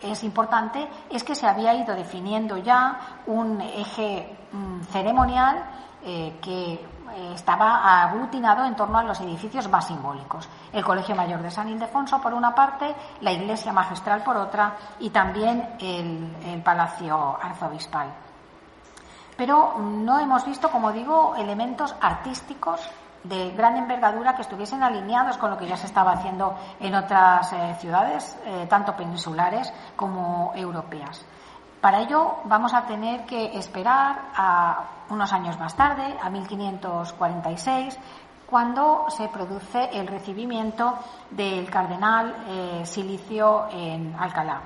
[SPEAKER 5] es importante es que se había ido definiendo ya un eje ceremonial que estaba aglutinado en torno a los edificios más simbólicos. El Colegio Mayor de San Ildefonso, por una parte, la Iglesia Magistral, por otra, y también el Palacio Arzobispal. Pero no hemos visto, como digo, elementos artísticos de gran envergadura que estuviesen alineados con lo que ya se estaba haciendo en otras ciudades, tanto peninsulares como europeas. Para ello vamos a tener que esperar a unos años más tarde, a 1546, cuando se produce el recibimiento del cardenal Silicio en Alcalá.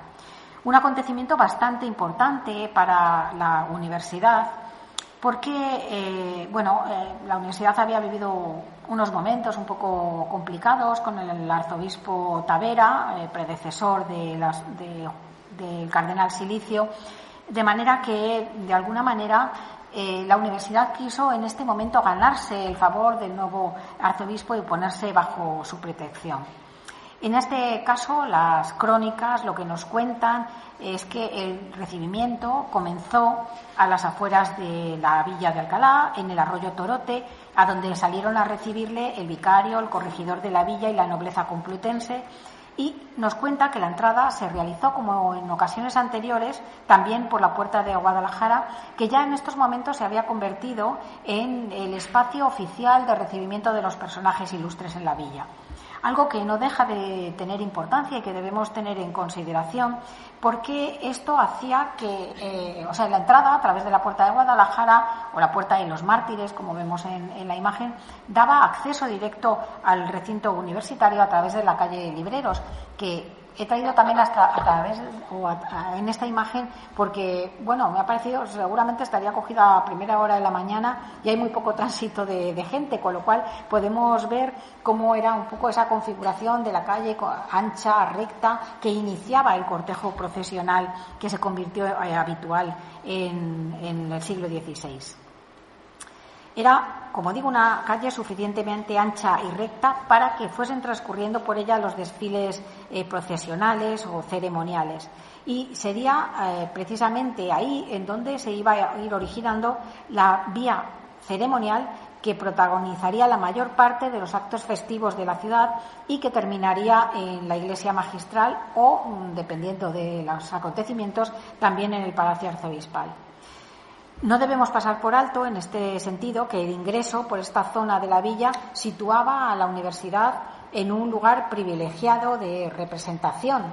[SPEAKER 5] Un acontecimiento bastante importante para la universidad, porque la universidad había vivido unos momentos un poco complicados con el arzobispo Tavera, predecesor del cardenal Silicio, de manera que, de alguna manera, la universidad quiso en este momento ganarse el favor del nuevo arzobispo y ponerse bajo su protección. En este caso, las crónicas lo que nos cuentan es que el recibimiento comenzó a las afueras de la villa de Alcalá, en el arroyo Torote, a donde salieron a recibirle el vicario, el corregidor de la villa y la nobleza complutense, y nos cuenta que la entrada se realizó, como en ocasiones anteriores, también por la puerta de Guadalajara, que ya en estos momentos se había convertido en el espacio oficial de recibimiento de los personajes ilustres en la villa. Algo que no deja de tener importancia y que debemos tener en consideración, porque esto hacía que, la entrada a través de la puerta de Guadalajara o la puerta de los mártires, como vemos en la imagen, daba acceso directo al recinto universitario a través de la calle Libreros, que he traído también en esta imagen porque, me ha parecido, seguramente estaría cogida a primera hora de la mañana y hay muy poco tránsito de gente, con lo cual podemos ver cómo era un poco esa configuración de la calle ancha, recta, que iniciaba el cortejo procesional que se convirtió habitual en el siglo XVI. Era, como digo, una calle suficientemente ancha y recta para que fuesen transcurriendo por ella los desfiles procesionales o ceremoniales. Y sería precisamente ahí en donde se iba a ir originando la vía ceremonial que protagonizaría la mayor parte de los actos festivos de la ciudad y que terminaría en la iglesia magistral o, dependiendo de los acontecimientos, también en el Palacio Arzobispal. No debemos pasar por alto, en este sentido, que el ingreso por esta zona de la villa situaba a la universidad en un lugar privilegiado de representación.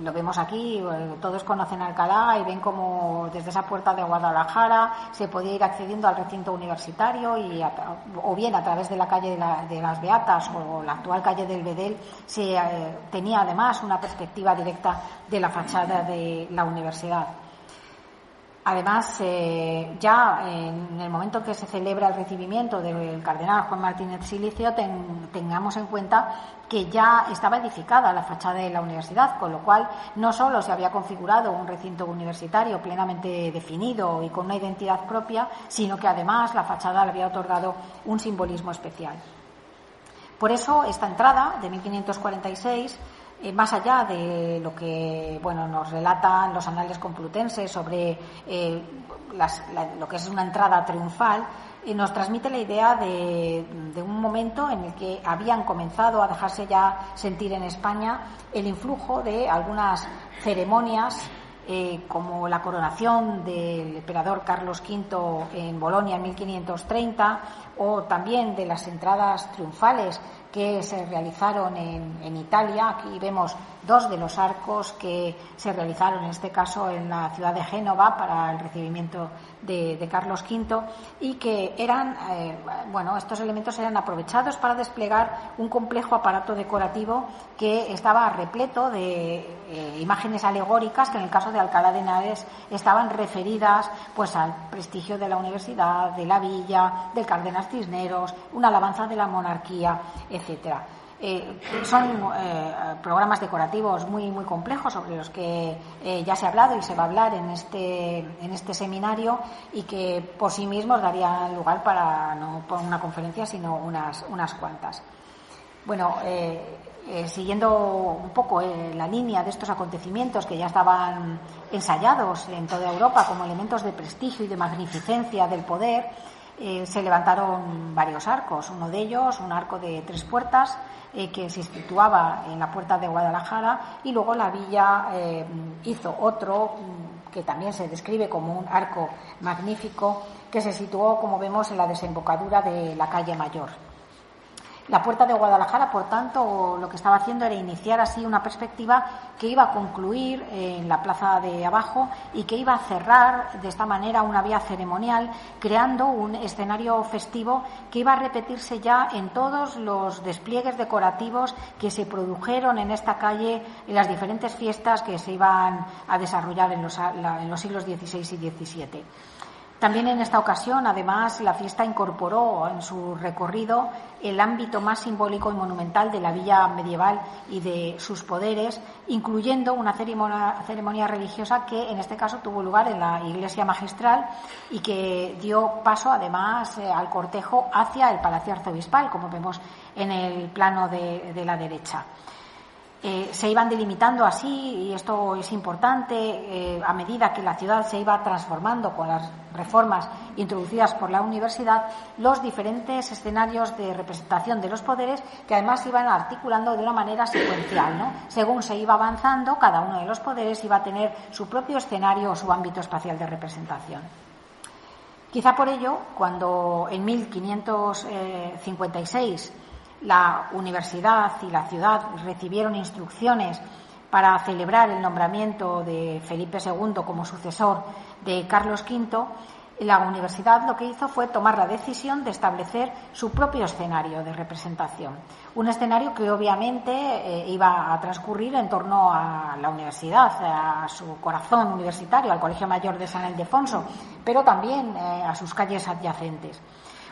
[SPEAKER 5] Lo vemos aquí, todos conocen Alcalá y ven cómo desde esa puerta de Guadalajara se podía ir accediendo al recinto universitario o bien a través de la calle de las Beatas o la actual calle del Bedel se tenía además una perspectiva directa de la fachada de la universidad. Además, ya en el momento en que se celebra el recibimiento del cardenal Juan Martínez Silicio, tengamos en cuenta que ya estaba edificada la fachada de la universidad, con lo cual no solo se había configurado un recinto universitario plenamente definido y con una identidad propia, sino que además la fachada le había otorgado un simbolismo especial. Por eso, esta entrada de 1546, más allá de lo que nos relatan los anales complutenses sobre lo que es una entrada triunfal, nos transmite la idea de un momento en el que habían comenzado a dejarse ya sentir en España el influjo de algunas ceremonias como la coronación del emperador Carlos V en Bolonia en 1530 o también de las entradas triunfales que se realizaron en Italia. Aquí vemos dos de los arcos que se realizaron, en este caso en la ciudad de Génova, para el recibimiento de Carlos V, y que eran, estos elementos eran aprovechados para desplegar un complejo aparato decorativo que estaba repleto de imágenes alegóricas que en el caso de Alcalá de Henares estaban referidas al prestigio de la universidad, de la villa, del cardenal Cisneros, una alabanza de la monarquía, etcétera. Son programas decorativos muy muy complejos sobre los que ya se ha hablado y se va a hablar en este seminario, y que por sí mismos darían lugar para no por una conferencia sino unas cuantas. Siguiendo un poco la línea de estos acontecimientos que ya estaban ensayados en toda Europa como elementos de prestigio y de magnificencia del poder, se levantaron varios arcos. Uno de ellos, un arco de 3 puertas, que se situaba en la puerta de Guadalajara, y luego la villa hizo otro que también se describe como un arco magnífico, que se situó, como vemos, en la desembocadura de la calle Mayor. La Puerta de Guadalajara, por tanto, lo que estaba haciendo era iniciar así una perspectiva que iba a concluir en la plaza de abajo y que iba a cerrar de esta manera una vía ceremonial, creando un escenario festivo que iba a repetirse ya en todos los despliegues decorativos que se produjeron en esta calle en las diferentes fiestas que se iban a desarrollar en los siglos XVI y XVII. También en esta ocasión, además, la fiesta incorporó en su recorrido el ámbito más simbólico y monumental de la villa medieval y de sus poderes, incluyendo una ceremonia religiosa que en este caso tuvo lugar en la iglesia magistral y que dio paso además al cortejo hacia el Palacio Arzobispal, como vemos en el plano de la derecha. Se iban delimitando así, y esto es importante, a medida que la ciudad se iba transformando con las reformas introducidas por la universidad, los diferentes escenarios de representación de los poderes, que además se iban articulando de una manera secuencial, ¿no? Según se iba avanzando, cada uno de los poderes iba a tener su propio escenario o su ámbito espacial de representación. Quizá por ello, cuando en 1556 la universidad y la ciudad recibieron instrucciones para celebrar el nombramiento de Felipe II como sucesor de Carlos V, la universidad lo que hizo fue tomar la decisión de establecer su propio escenario de representación. Un escenario que obviamente iba a transcurrir en torno a la universidad, a su corazón universitario, al Colegio Mayor de San Ildefonso, pero también a sus calles adyacentes.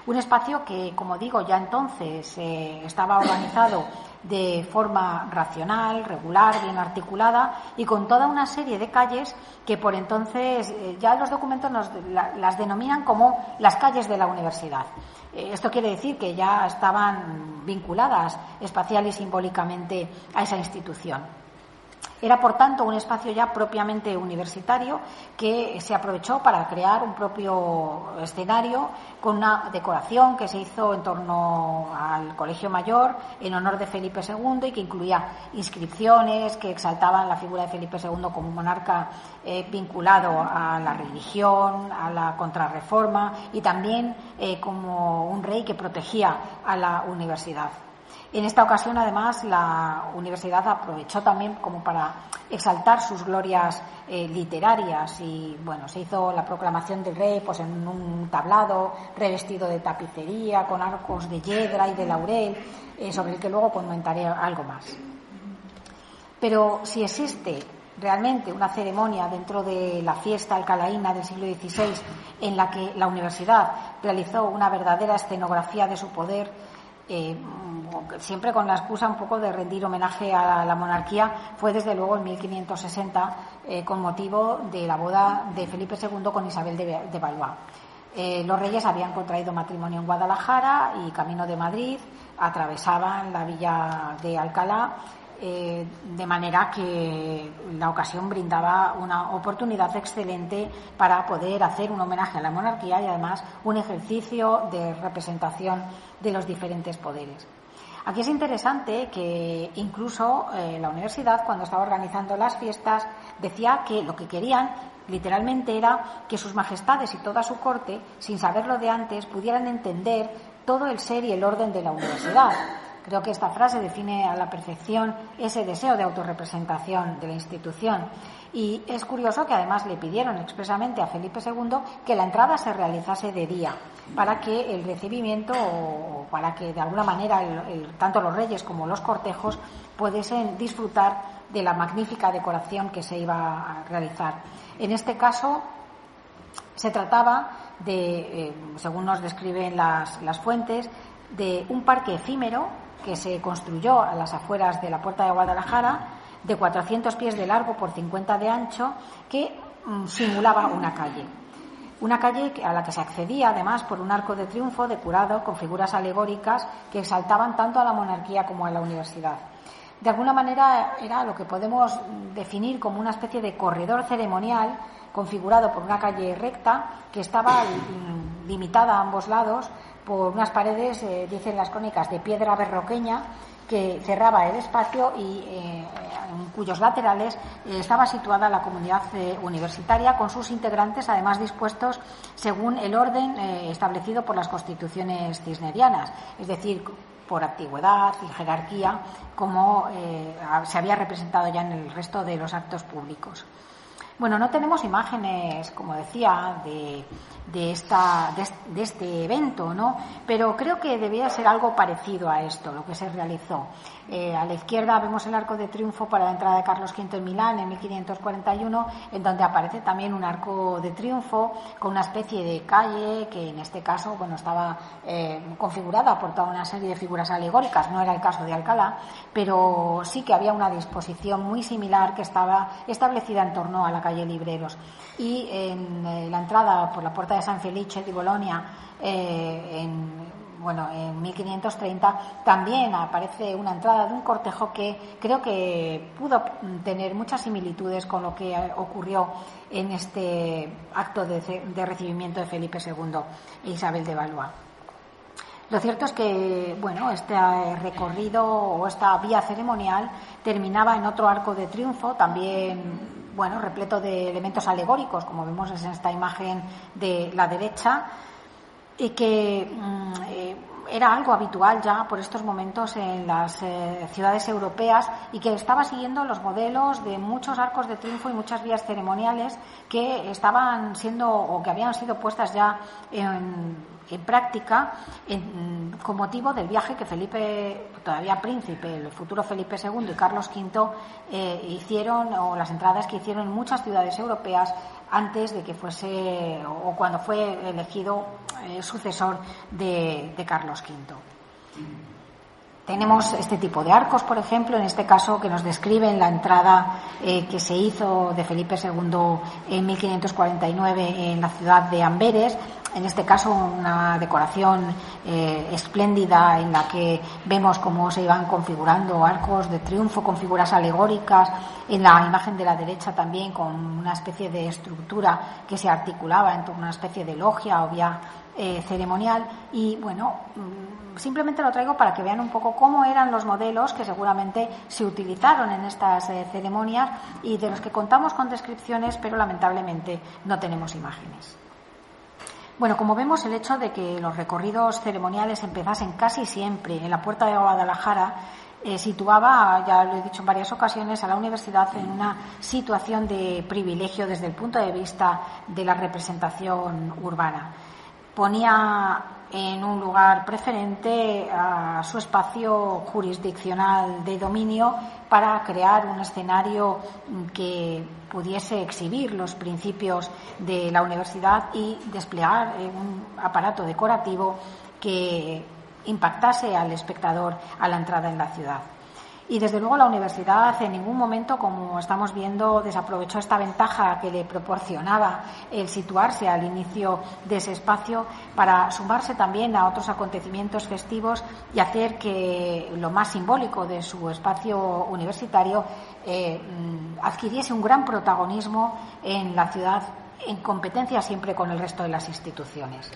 [SPEAKER 5] Un espacio que, como digo, ya entonces estaba organizado de forma racional, regular, bien articulada y con toda una serie de calles que por entonces ya los documentos las denominan como las calles de la universidad. Esto quiere decir que ya estaban vinculadas espacial y simbólicamente a esa institución. Era, por tanto, un espacio ya propiamente universitario que se aprovechó para crear un propio escenario con una decoración que se hizo en torno al Colegio Mayor en honor de Felipe II y que incluía inscripciones que exaltaban la figura de Felipe II como un monarca vinculado a la religión, a la contrarreforma y también como un rey que protegía a la universidad. En esta ocasión, además, la universidad aprovechó también como para exaltar sus glorias literarias y, bueno, se hizo la proclamación del rey pues en un tablado revestido de tapicería, con arcos de yedra y de laurel, sobre el que luego comentaré algo más. Pero si existe realmente una ceremonia dentro de la fiesta alcalaína del siglo XVI en la que la universidad realizó una verdadera escenografía de su poder, siempre con la excusa un poco de rendir homenaje a la monarquía, fue desde luego en 1560 con motivo de la boda de Felipe II con Isabel de Valois. Los reyes habían contraído matrimonio en Guadalajara y camino de Madrid atravesaban la villa de Alcalá, de manera que la ocasión brindaba una oportunidad excelente para poder hacer un homenaje a la monarquía y además un ejercicio de representación de los diferentes poderes. Aquí es interesante que incluso la universidad, cuando estaba organizando las fiestas, decía que lo que querían literalmente era que sus majestades y toda su corte, sin saberlo de antes, pudieran entender todo el ser y el orden de la universidad. Creo que esta frase define a la perfección ese deseo de autorrepresentación de la institución. Y es curioso que además le pidieron expresamente a Felipe II que la entrada se realizase de día, para que el recibimiento, o para que de alguna manera tanto los reyes como los cortejos pudiesen disfrutar de la magnífica decoración que se iba a realizar. En este caso se trataba de, según nos describen las fuentes, de un parque efímero que se construyó a las afueras de la Puerta de Guadalajara, de 400 pies de largo por 50 de ancho, que simulaba una calle a la que se accedía además por un arco de triunfo decorado con figuras alegóricas que exaltaban tanto a la monarquía como a la universidad. De alguna manera era lo que podemos definir como una especie de corredor ceremonial configurado por una calle recta que estaba limitada a ambos lados por unas paredes, dicen las crónicas, de piedra berroqueña que cerraba el espacio y en cuyos laterales estaba situada la comunidad universitaria con sus integrantes, además dispuestos según el orden establecido por las constituciones cisnerianas, es decir, por antigüedad y jerarquía, como se había representado ya en el resto de los actos públicos. Bueno, no tenemos imágenes, como decía, de este evento, ¿no? Pero creo que debía ser algo parecido a esto, lo que se realizó. A la izquierda vemos el arco de triunfo para la entrada de Carlos V en Milán en 1541, en donde aparece también un arco de triunfo con una especie de calle que en este caso, bueno, estaba configurada por toda una serie de figuras alegóricas. No era el caso de Alcalá, pero sí que había una disposición muy similar que estaba establecida en torno a la calle Libreros. Y en la entrada por la puerta de San Felice di Bologna, en 1530 también aparece una entrada de un cortejo que creo que pudo tener muchas similitudes con lo que ocurrió en este acto de recibimiento de Felipe II e Isabel de Valois. Lo cierto es que, bueno, este recorrido o esta vía ceremonial terminaba en otro arco de triunfo, también, bueno, repleto de elementos alegóricos, como vemos en esta imagen de la derecha, y que era algo habitual ya por estos momentos en las ciudades europeas y que estaba siguiendo los modelos de muchos arcos de triunfo y muchas vías ceremoniales que estaban siendo o que habían sido puestas ya en práctica con motivo del viaje que Felipe, todavía príncipe, el futuro Felipe II y Carlos V hicieron, o las entradas que hicieron en muchas ciudades europeas antes de que fuese o cuando fue elegido sucesor de Carlos V. Tenemos este tipo de arcos, por ejemplo, en este caso que nos describen la entrada que se hizo de Felipe II en 1549 en la ciudad de Amberes. En este caso una decoración espléndida en la que vemos cómo se iban configurando arcos de triunfo con figuras alegóricas. En la imagen de la derecha también con una especie de estructura que se articulaba en torno a una especie de logia o vía ceremonial. Y bueno, simplemente lo traigo para que vean un poco cómo eran los modelos que seguramente se utilizaron en estas ceremonias y de los que contamos con descripciones, pero lamentablemente no tenemos imágenes. Bueno, como vemos, el hecho de que los recorridos ceremoniales empezasen casi siempre en la puerta de Guadalajara situaba, ya lo he dicho en varias ocasiones, a la universidad en una situación de privilegio desde el punto de vista de la representación urbana. Ponía en un lugar preferente a su espacio jurisdiccional de dominio para crear un escenario que pudiese exhibir los principios de la universidad y desplegar un aparato decorativo que impactase al espectador a la entrada en la ciudad. Y desde luego la universidad en ningún momento, como estamos viendo, desaprovechó esta ventaja que le proporcionaba el situarse al inicio de ese espacio para sumarse también a otros acontecimientos festivos y hacer que lo más simbólico de su espacio universitario adquiriese un gran protagonismo en la ciudad, en competencia siempre con el resto de las instituciones.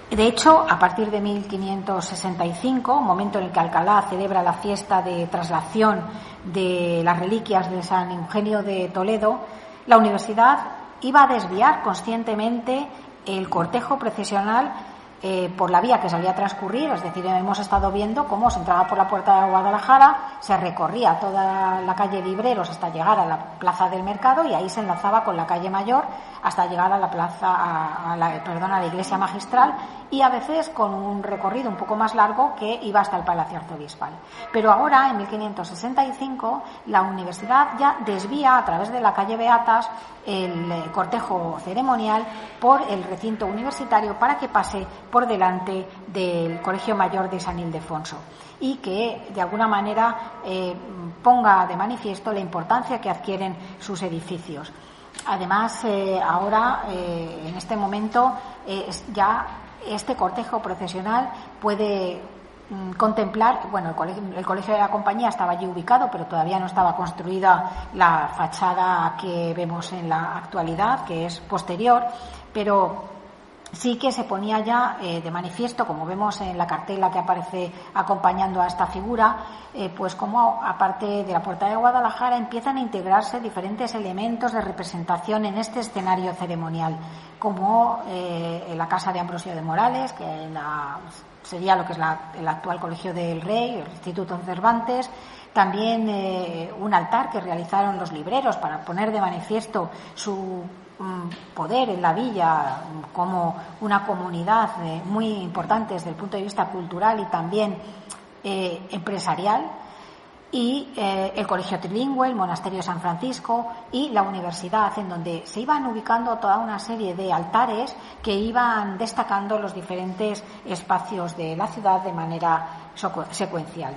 [SPEAKER 5] De hecho, a partir de 1565, momento en el que Alcalá celebra la fiesta de traslación de las reliquias de San Eugenio de Toledo, la universidad iba a desviar conscientemente el cortejo procesional por la vía que se había transcurrir, es decir, hemos estado viendo cómo se entraba por la puerta de Guadalajara, se recorría toda la calle Libreros hasta llegar a la plaza del Mercado y ahí se enlazaba con la calle Mayor hasta llegar a la plaza, a la iglesia magistral, y a veces con un recorrido un poco más largo que iba hasta el Palacio Arzobispal. Pero ahora, en 1565, la universidad ya desvía a través de la calle Beatas el cortejo ceremonial por el recinto universitario para que pase por delante del Colegio Mayor de San Ildefonso y que de alguna manera ponga de manifiesto la importancia que adquieren sus edificios. Además, ahora, en este momento, ya este cortejo procesional puede contemplar, bueno, el colegio de la compañía estaba allí ubicado, pero todavía no estaba construida la fachada que vemos en la actualidad, que es posterior, pero sí que se ponía ya de manifiesto, como vemos en la cartela que aparece acompañando a esta figura, pues como aparte de la puerta de Guadalajara empiezan a integrarse diferentes elementos de representación en este escenario ceremonial, como la casa de Ambrosio de Morales, que la sería lo que es el actual Colegio del Rey, el Instituto Cervantes. También un altar que realizaron los libreros para poner de manifiesto su poder en la villa como una comunidad muy importante desde el punto de vista cultural y también empresarial. Y el Colegio Trilingüe, el Monasterio de San Francisco y la universidad, en donde se iban ubicando toda una serie de altares que iban destacando los diferentes espacios de la ciudad de manera secuencial.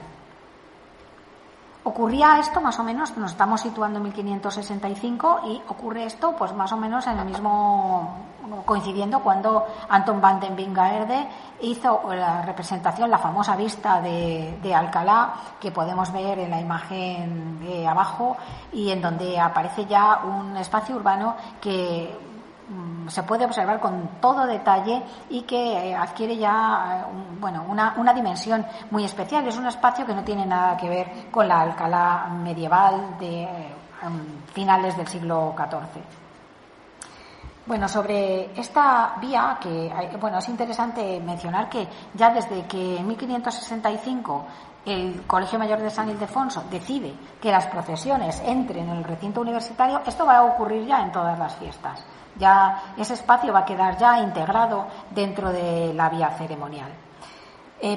[SPEAKER 5] Ocurría esto más o menos, nos estamos situando en 1565 y ocurre esto pues más o menos en el mismo, coincidiendo cuando Anton van den Wingaerde hizo la representación, la famosa vista de Alcalá, que podemos ver en la imagen de abajo y en donde aparece ya un espacio urbano que se puede observar con todo detalle y que adquiere ya una dimensión muy especial. Es un espacio que no tiene nada que ver con la Alcalá medieval de finales del siglo XIV. Bueno, sobre esta vía, es interesante mencionar que ya desde que en 1565 el Colegio Mayor de San Ildefonso decide que las procesiones entren en el recinto universitario, esto va a ocurrir ya en todas las fiestas. Ya ese espacio va a quedar ya integrado dentro de la vía ceremonial.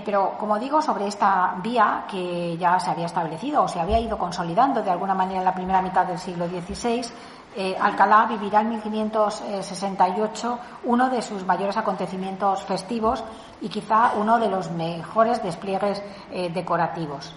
[SPEAKER 5] Pero, como digo, sobre esta vía que ya se había establecido o se había ido consolidando de alguna manera en la primera mitad del siglo XVI, Alcalá vivirá en 1568 uno de sus mayores acontecimientos festivos y quizá uno de los mejores despliegues decorativos.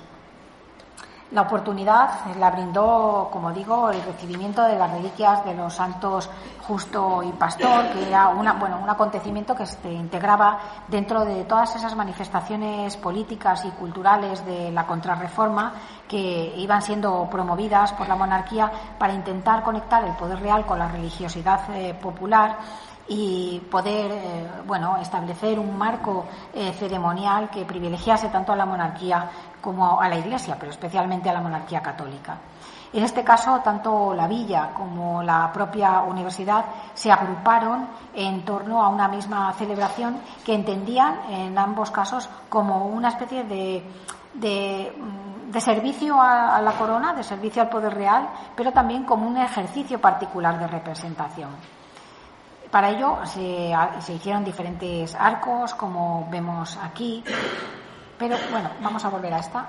[SPEAKER 5] La oportunidad la brindó, como digo, el recibimiento de las reliquias de los santos Justo y Pastor, que era un acontecimiento que se integraba dentro de todas esas manifestaciones políticas y culturales de la Contrarreforma que iban siendo promovidas por la monarquía para intentar conectar el poder real con la religiosidad popular y poder establecer un marco ceremonial que privilegiase tanto a la monarquía como a la Iglesia, pero especialmente a la monarquía católica. En este caso, tanto la villa como la propia universidad se agruparon en torno a una misma celebración que entendían en ambos casos como una especie de servicio a la corona, de servicio al poder real, pero también como un ejercicio particular de representación. Para ello se hicieron diferentes arcos, como vemos aquí, pero vamos a volver a esta.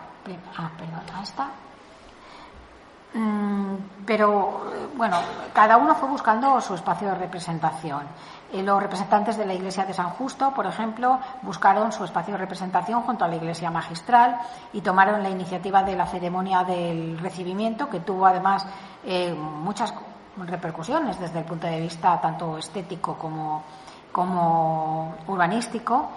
[SPEAKER 5] Cada uno fue buscando su espacio de representación. Los representantes de la Iglesia de San Justo, por ejemplo, buscaron su espacio de representación junto a la Iglesia Magistral y tomaron la iniciativa de la ceremonia del recibimiento, que tuvo además muchas repercusiones desde el punto de vista tanto estético como urbanístico,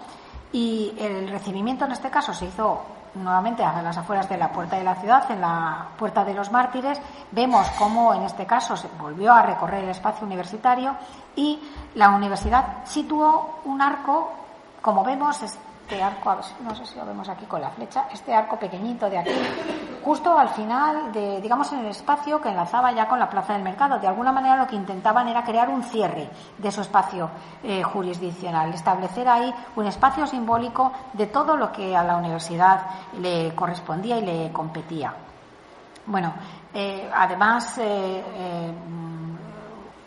[SPEAKER 5] y el recibimiento en este caso se hizo nuevamente a las afueras de la puerta de la ciudad, en la Puerta de los Mártires. Vemos cómo en este caso se volvió a recorrer el espacio universitario y la universidad situó un arco, como vemos este arco, no sé si lo vemos aquí con la flecha, este arco pequeñito de aquí, justo al final en el espacio que enlazaba ya con la Plaza del Mercado. De alguna manera lo que intentaban era crear un cierre de su espacio jurisdiccional, establecer ahí un espacio simbólico de todo lo que a la universidad le correspondía y le competía. Además,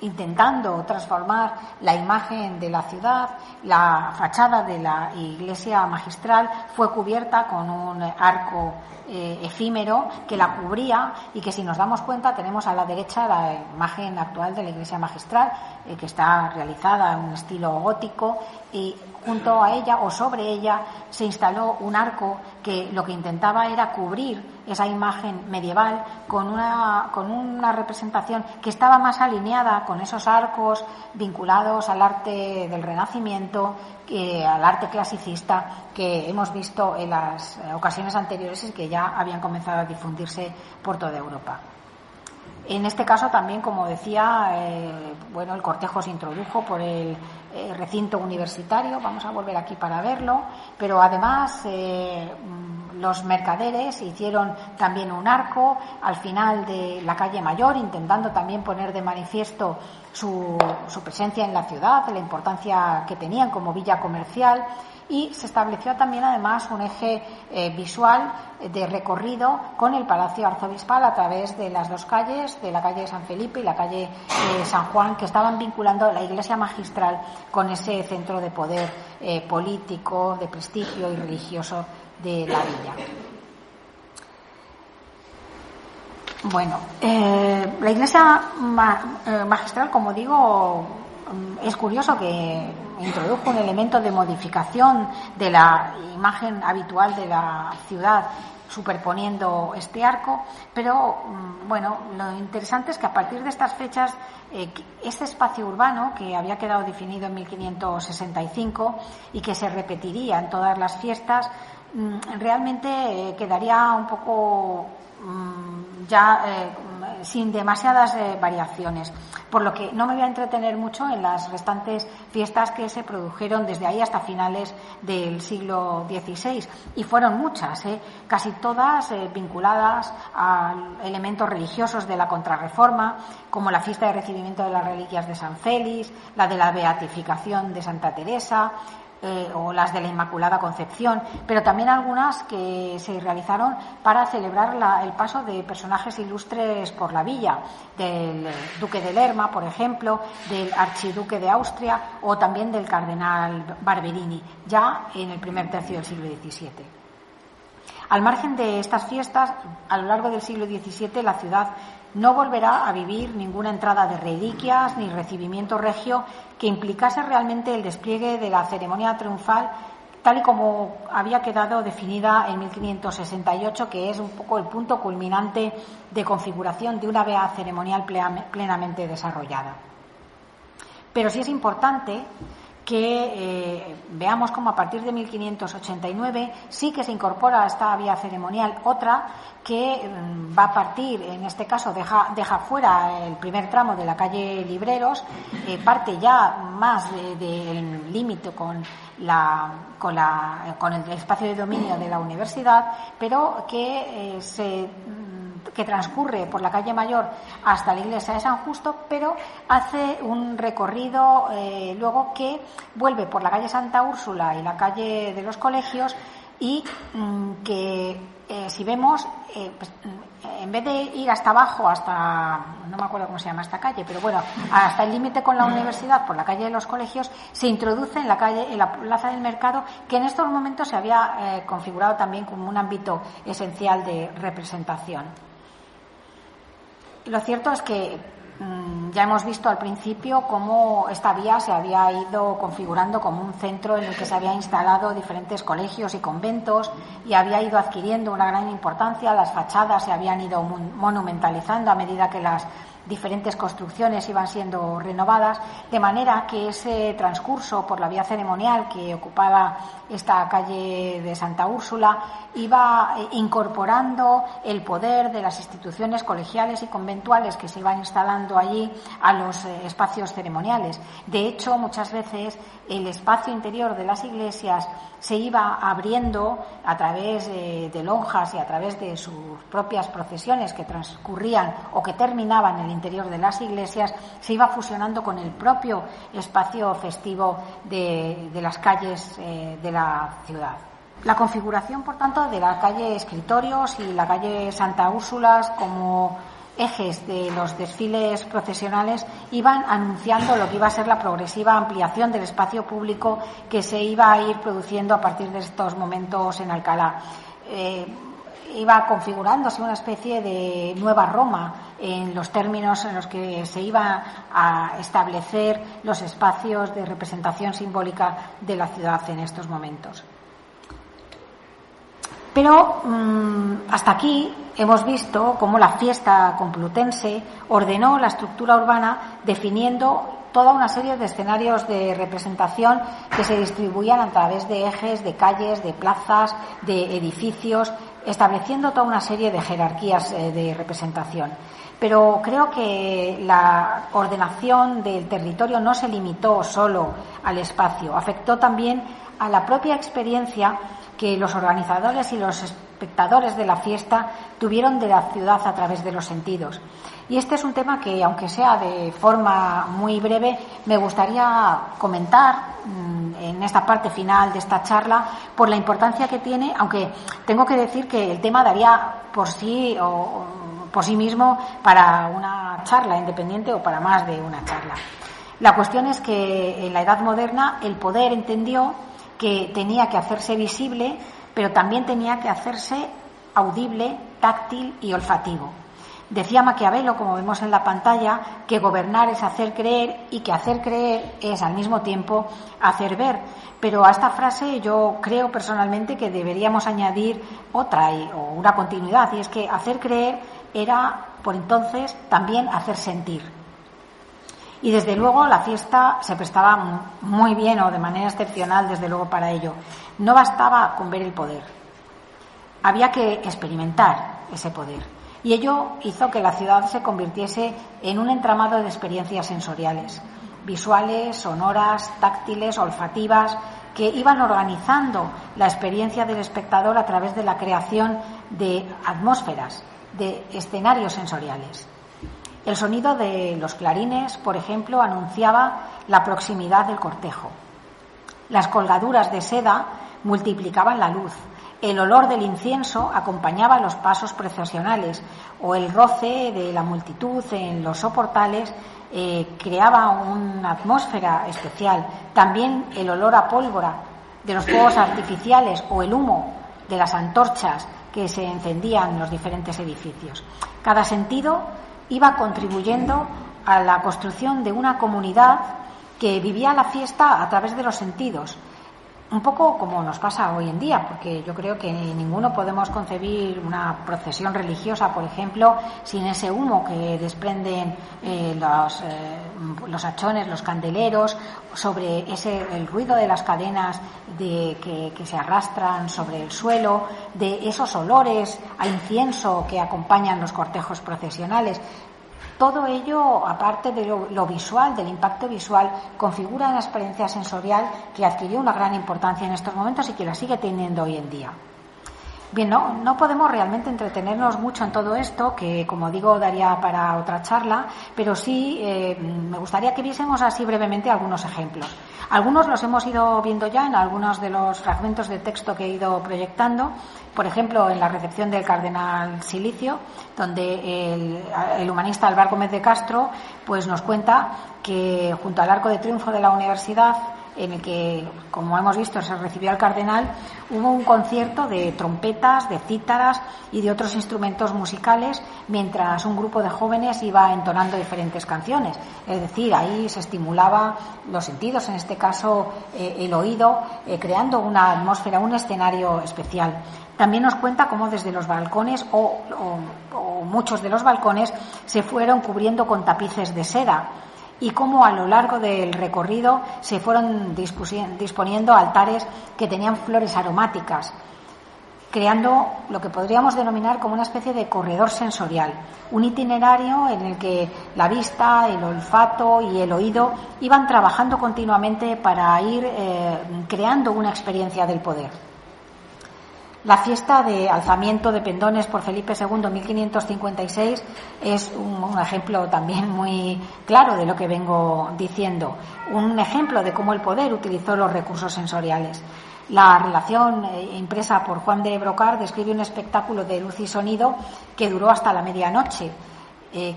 [SPEAKER 5] intentando transformar la imagen de la ciudad, la fachada de la iglesia magistral fue cubierta con un arco efímero que la cubría, y que, si nos damos cuenta, tenemos a la derecha la imagen actual de la iglesia magistral, que está realizada en un estilo gótico, y junto a ella o sobre ella se instaló un arco que lo que intentaba era cubrir esa imagen medieval con una representación que estaba más alineada con esos arcos vinculados al arte del Renacimiento, al arte clasicista que hemos visto en las ocasiones anteriores y que ya habían comenzado a difundirse por toda Europa. En este caso también, como decía, el cortejo se introdujo por el recinto universitario. Vamos a volver aquí para verlo, pero además los mercaderes hicieron también un arco al final de la calle Mayor, intentando también poner de manifiesto su presencia en la ciudad, la importancia que tenían como villa comercial. y se estableció también además un eje visual de recorrido con el Palacio Arzobispal a través de las dos calles, de la calle San Felipe y la calle San Juan, que estaban vinculando la iglesia magistral con ese centro de poder político, de prestigio y religioso de la villa. Bueno, la iglesia magistral, como digo, es curioso que introdujo un elemento de modificación de la imagen habitual de la ciudad, superponiendo este arco, pero bueno, lo interesante es que a partir de estas fechas este espacio urbano, que había quedado definido en 1565 y que se repetiría en todas las fiestas, realmente quedaría un poco sin demasiadas variaciones, por lo que no me voy a entretener mucho en las restantes fiestas que se produjeron desde ahí hasta finales del siglo XVI, y fueron muchas, casi todas vinculadas a elementos religiosos de la Contrarreforma, como la fiesta de recibimiento de las reliquias de San Félix, la de la beatificación de Santa Teresa, o las de la Inmaculada Concepción, pero también algunas que se realizaron para celebrar el paso de personajes ilustres por la villa, del duque de Lerma, por ejemplo, del archiduque de Austria o también del cardenal Barberini, ya en el primer tercio del siglo XVII. Al margen de estas fiestas, a lo largo del siglo XVII la ciudad no volverá a vivir ninguna entrada de reliquias ni recibimiento regio que implicase realmente el despliegue de la ceremonia triunfal tal y como había quedado definida en 1568, que es un poco el punto culminante de configuración de una vea ceremonial plenamente desarrollada. Pero sí es importante que veamos cómo a partir de 1589 sí que se incorpora a esta vía ceremonial otra que va a partir, en este caso deja fuera el primer tramo de la calle Libreros, parte ya más del límite con el espacio de dominio de la universidad, pero que transcurre por la calle Mayor hasta la iglesia de San Justo, pero hace un recorrido luego que vuelve por la calle Santa Úrsula y la calle de los Colegios, y que si vemos, pues, en vez de ir hasta abajo, hasta, no me acuerdo cómo se llama esta calle, pero bueno, hasta el límite con la universidad por la calle de los Colegios, se introduce en la plaza del Mercado, que en estos momentos se había configurado también como un ámbito esencial de representación. Lo cierto es que ya hemos visto al principio cómo esta vía se había ido configurando como un centro en el que se habían instalado diferentes colegios y conventos y había ido adquiriendo una gran importancia. Las fachadas se habían ido monumentalizando a medida que las diferentes construcciones iban siendo renovadas, de manera que ese transcurso por la vía ceremonial que ocupaba esta calle de Santa Úrsula iba incorporando el poder de las instituciones colegiales y conventuales que se iban instalando allí a los espacios ceremoniales. De hecho, muchas veces el espacio interior de las iglesias se iba abriendo a través de lonjas y a través de sus propias procesiones que transcurrían o que terminaban en el interior de las iglesias, se iba fusionando con el propio espacio festivo de las calles de la ciudad. La configuración, por tanto, de la calle Escritorios y la calle Santa Úrsula como ejes de los desfiles procesionales iban anunciando lo que iba a ser la progresiva ampliación del espacio público que se iba a ir produciendo a partir de estos momentos en Alcalá. Iba configurándose una especie de nueva Roma en los términos en los que se iban a establecer los espacios de representación simbólica de la ciudad en estos momentos. Pero hasta aquí hemos visto cómo la fiesta complutense ordenó la estructura urbana definiendo toda una serie de escenarios de representación que se distribuían a través de ejes, de calles, de plazas, de edificios, estableciendo toda una serie de jerarquías de representación. Pero creo que la ordenación del territorio no se limitó solo al espacio, afectó también a la propia experiencia que los organizadores y los espectadores de la fiesta tuvieron de la ciudad a través de los sentidos. Y este es un tema que, aunque sea de forma muy breve, me gustaría comentar en esta parte final de esta charla por la importancia que tiene, aunque tengo que decir que el tema daría por sí mismo para una charla independiente o para más de una charla. La cuestión es que en la Edad Moderna el poder entendió que tenía que hacerse visible, pero también tenía que hacerse audible, táctil y olfativo. Decía Maquiavelo, como vemos en la pantalla, que gobernar es hacer creer y que hacer creer es al mismo tiempo hacer ver. Pero a esta frase yo creo personalmente que deberíamos añadir otra o una continuidad, y es que hacer creer era por entonces también hacer sentir. Y desde luego la fiesta se prestaba muy bien o de manera excepcional desde luego para ello. No bastaba con ver el poder, había que experimentar ese poder. Y ello hizo que la ciudad se convirtiese en un entramado de experiencias sensoriales, visuales, sonoras, táctiles, olfativas, que iban organizando la experiencia del espectador a través de la creación de atmósferas, de escenarios sensoriales. El sonido de los clarines, por ejemplo, anunciaba la proximidad del cortejo. Las colgaduras de seda multiplicaban la luz. El olor del incienso acompañaba los pasos procesionales, o el roce de la multitud en los soportales creaba una atmósfera especial. También el olor a pólvora de los fuegos artificiales o el humo de las antorchas que se encendían en los diferentes edificios. Cada sentido iba contribuyendo a la construcción de una comunidad que vivía la fiesta a través de los sentidos. Un poco como nos pasa hoy en día, porque yo creo que ninguno podemos concebir una procesión religiosa, por ejemplo, sin ese humo que desprenden los hachones, los candeleros, sobre el ruido de las cadenas que se arrastran sobre el suelo, de esos olores a incienso que acompañan los cortejos procesionales. Todo ello, aparte de lo visual, del impacto visual, configura una experiencia sensorial que adquirió una gran importancia en estos momentos y que la sigue teniendo hoy en día. Bien, no podemos realmente entretenernos mucho en todo esto, que como digo daría para otra charla, pero sí me gustaría que viésemos así brevemente algunos ejemplos. Algunos los hemos ido viendo ya en algunos de los fragmentos de texto que he ido proyectando, por ejemplo en la recepción del cardenal Silicio, donde el humanista Álvaro Gómez de Castro pues nos cuenta que junto al Arco de Triunfo de la Universidad, en el que, como hemos visto, se recibió al cardenal, hubo un concierto de trompetas, de cítaras y de otros instrumentos musicales, mientras un grupo de jóvenes iba entonando diferentes canciones. Es decir, ahí se estimulaba los sentidos, en este caso el oído, creando una atmósfera, un escenario especial. También nos cuenta cómo desde los balcones o muchos de los balcones se fueron cubriendo con tapices de seda, y cómo a lo largo del recorrido se fueron disponiendo altares que tenían flores aromáticas, creando lo que podríamos denominar como una especie de corredor sensorial, un itinerario en el que la vista, el olfato y el oído iban trabajando continuamente para ir creando una experiencia del poder. La fiesta de alzamiento de pendones por Felipe II en 1556 es un ejemplo también muy claro de lo que vengo diciendo, un ejemplo de cómo el poder utilizó los recursos sensoriales. La relación impresa por Juan de Brocard describe un espectáculo de luz y sonido que duró hasta la medianoche.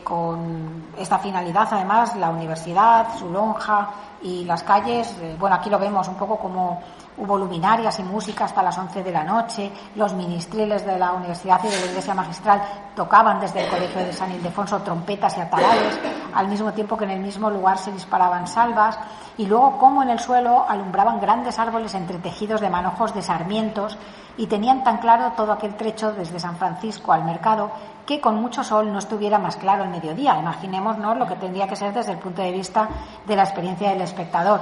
[SPEAKER 5] Con esta finalidad, además, la universidad, su lonja y las calles, aquí lo vemos un poco como hubo luminarias y música hasta las 11 de la noche, los ministriles de la universidad y de la iglesia magistral tocaban desde el colegio de San Ildefonso trompetas y atarales, al mismo tiempo que en el mismo lugar se disparaban salvas, y luego como en el suelo alumbraban grandes árboles entretejidos de manojos de sarmientos, y tenían tan claro todo aquel trecho desde San Francisco al mercado que con mucho sol no estuviera más claro el mediodía. Imaginémonos lo que tendría que ser desde el punto de vista de la experiencia del espectador.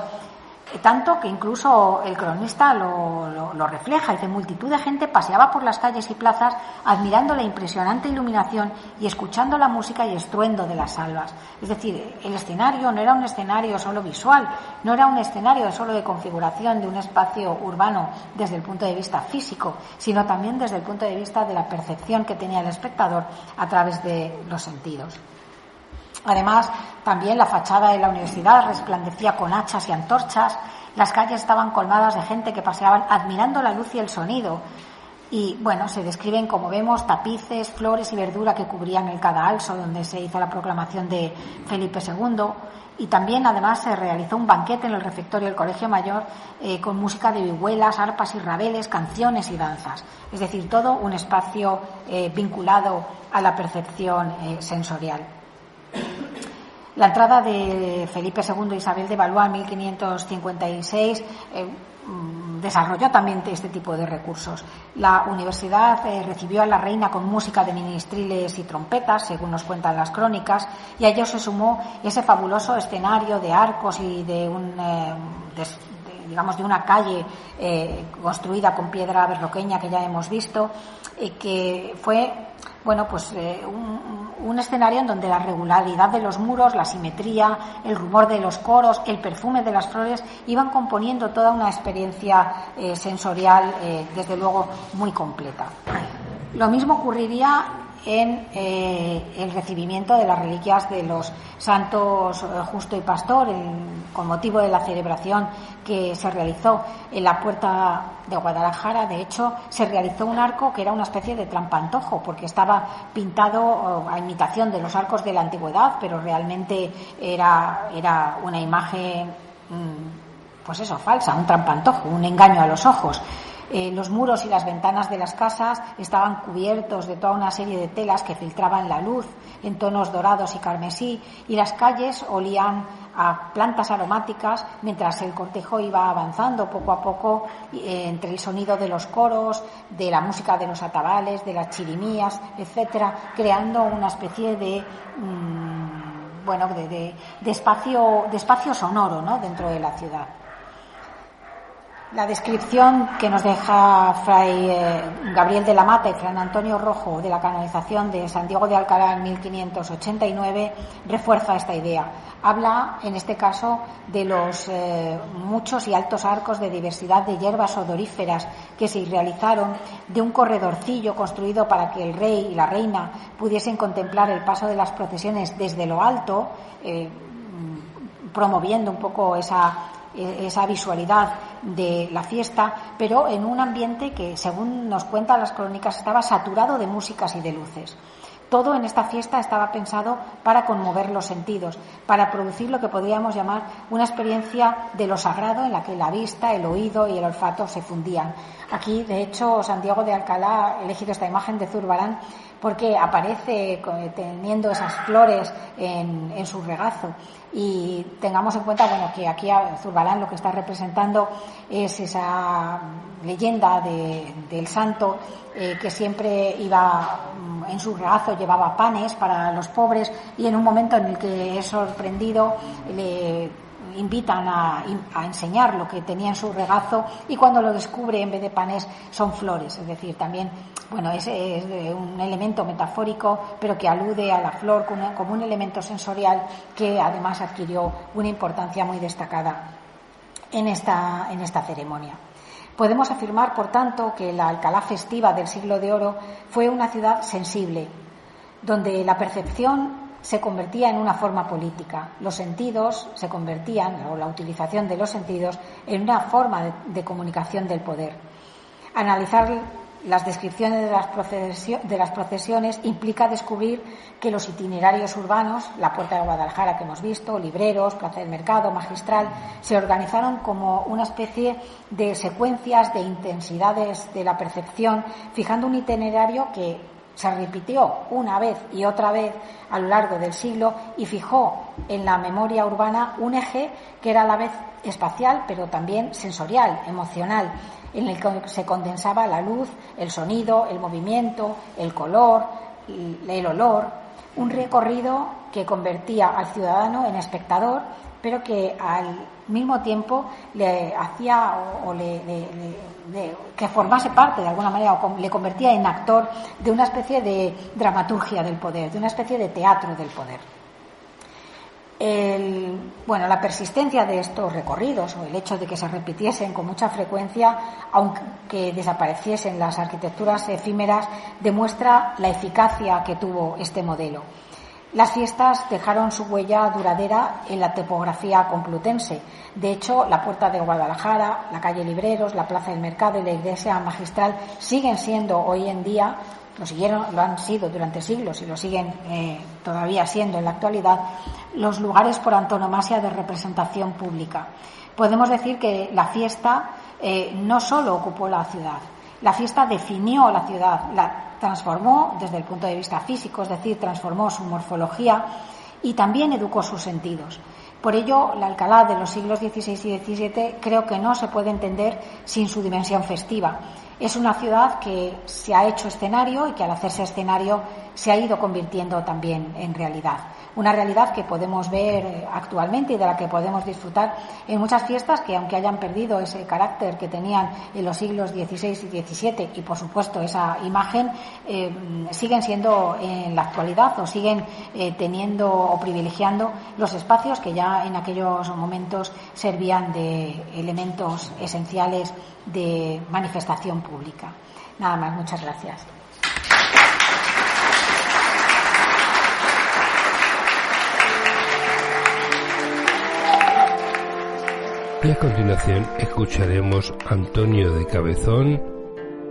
[SPEAKER 5] Tanto que incluso el cronista lo refleja. Dice: multitud de gente paseaba por las calles y plazas admirando la impresionante iluminación y escuchando la música y estruendo de las salvas. Es decir, el escenario no era un escenario solo visual, no era un escenario solo de configuración de un espacio urbano desde el punto de vista físico, sino también desde el punto de vista de la percepción que tenía el espectador a través de los sentidos. Además, también la fachada de la universidad resplandecía con hachas y antorchas. Las calles estaban colmadas de gente que paseaban admirando la luz y el sonido. Y, bueno, se describen, como vemos, tapices, flores y verdura que cubrían el cadalso donde se hizo la proclamación de Felipe II. Y también, además, se realizó un banquete en el refectorio del Colegio Mayor con música de vihuelas, arpas y rabeles, canciones y danzas. Es decir, todo un espacio vinculado a la percepción sensorial. La entrada de Felipe II e Isabel de Valois en 1556 desarrolló también este tipo de recursos. La universidad recibió a la reina con música de ministriles y trompetas, según nos cuentan las crónicas, y a ello se sumó ese fabuloso escenario de arcos y de de una calle construida con piedra berroqueña que ya hemos visto, que fue un escenario en donde la regularidad de los muros, la simetría, el rumor de los coros, el perfume de las flores iban componiendo toda una experiencia sensorial, desde luego, muy completa. Lo mismo ocurriría en el recibimiento de las reliquias de los santos Justo y Pastor, con motivo de la celebración que se realizó en la puerta de Guadalajara. De hecho, se realizó un arco que era una especie de trampantojo, porque estaba pintado a imitación de los arcos de la antigüedad, pero realmente era una imagen, falsa, un trampantojo, un engaño a los ojos. Los muros y las ventanas de las casas estaban cubiertos de toda una serie de telas que filtraban la luz en tonos dorados y carmesí, y las calles olían a plantas aromáticas mientras el cortejo iba avanzando poco a poco entre el sonido de los coros, de la música de los atabales, de las chirimías, etcétera, creando una especie de espacio sonoro, ¿no?, dentro de la ciudad. La descripción que nos deja Fray Gabriel de la Mata y Fray Antonio Rojo de la canonización de San Diego de Alcalá en 1589 refuerza esta idea. Habla, en este caso, de los muchos y altos arcos de diversidad de hierbas odoríferas que se realizaron, de un corredorcillo construido para que el rey y la reina pudiesen contemplar el paso de las procesiones desde lo alto, promoviendo un poco esa visualidad de la fiesta, pero en un ambiente que, según nos cuentan las crónicas, estaba saturado de músicas y de luces. Todo en esta fiesta estaba pensado para conmover los sentidos, para producir lo que podríamos llamar una experiencia de lo sagrado en la que la vista, el oído y el olfato se fundían. Aquí, de hecho, San Diego de Alcalá ha elegido esta imagen de Zurbarán porque aparece teniendo esas flores en su regazo. Y tengamos en cuenta, que aquí a Zurbarán lo que está representando es esa leyenda del santo que siempre iba en su regazo, llevaba panes para los pobres, y en un momento en el que es sorprendido le invitan a enseñar lo que tenía en su regazo, y cuando lo descubre, en vez de panes son flores. Es decir, también es un elemento metafórico, pero que alude a la flor como un elemento sensorial que además adquirió una importancia muy destacada en esta ceremonia. Podemos afirmar, por tanto, que la Alcalá festiva del Siglo de Oro fue una ciudad sensible, donde la percepción se convertía en una forma política. Los sentidos se convertían, o la utilización de los sentidos, en una forma de comunicación del poder. Analizar las descripciones de las procesiones implica descubrir que los itinerarios urbanos, la Puerta de Guadalajara que hemos visto, Libreros, Plaza del Mercado, Magistral, se organizaron como una especie de secuencias de intensidades de la percepción, fijando un itinerario que se repitió una vez y otra vez a lo largo del siglo y fijó en la memoria urbana un eje que era a la vez espacial, pero también sensorial, emocional, en el que se condensaba la luz, el sonido, el movimiento, el color, el olor, un recorrido que convertía al ciudadano en espectador, pero que al mismo tiempo le hacía que formase parte de alguna manera, o le convertía en actor de una especie de dramaturgia del poder, de una especie de teatro del poder. La persistencia de estos recorridos, o el hecho de que se repitiesen con mucha frecuencia, aunque desapareciesen las arquitecturas efímeras, demuestra la eficacia que tuvo este modelo. Las fiestas dejaron su huella duradera en la topografía complutense. De hecho, la Puerta de Guadalajara, la calle Libreros, la Plaza del Mercado y la Iglesia Magistral siguen siendo hoy en día, lo han sido durante siglos y lo siguen todavía siendo en la actualidad, los lugares por antonomasia de representación pública. Podemos decir que la fiesta no solo ocupó la ciudad, la fiesta definió la ciudad, la transformó desde el punto de vista físico, es decir, transformó su morfología y también educó sus sentidos. Por ello, la Alcalá de los siglos XVI y XVII creo que no se puede entender sin su dimensión festiva. Es una ciudad que se ha hecho escenario y que al hacerse escenario se ha ido convirtiendo también en realidad. Una realidad que podemos ver actualmente y de la que podemos disfrutar en muchas fiestas que, aunque hayan perdido ese carácter que tenían en los siglos XVI y XVII y, por supuesto, esa imagen, siguen siendo en la actualidad o siguen teniendo o privilegiando los espacios que ya en aquellos momentos servían de elementos esenciales de manifestación pública. Nada más, muchas gracias.
[SPEAKER 2] Y a continuación escucharemos Antonio de Cabezón,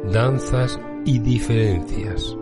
[SPEAKER 2] Danzas y Diferencias.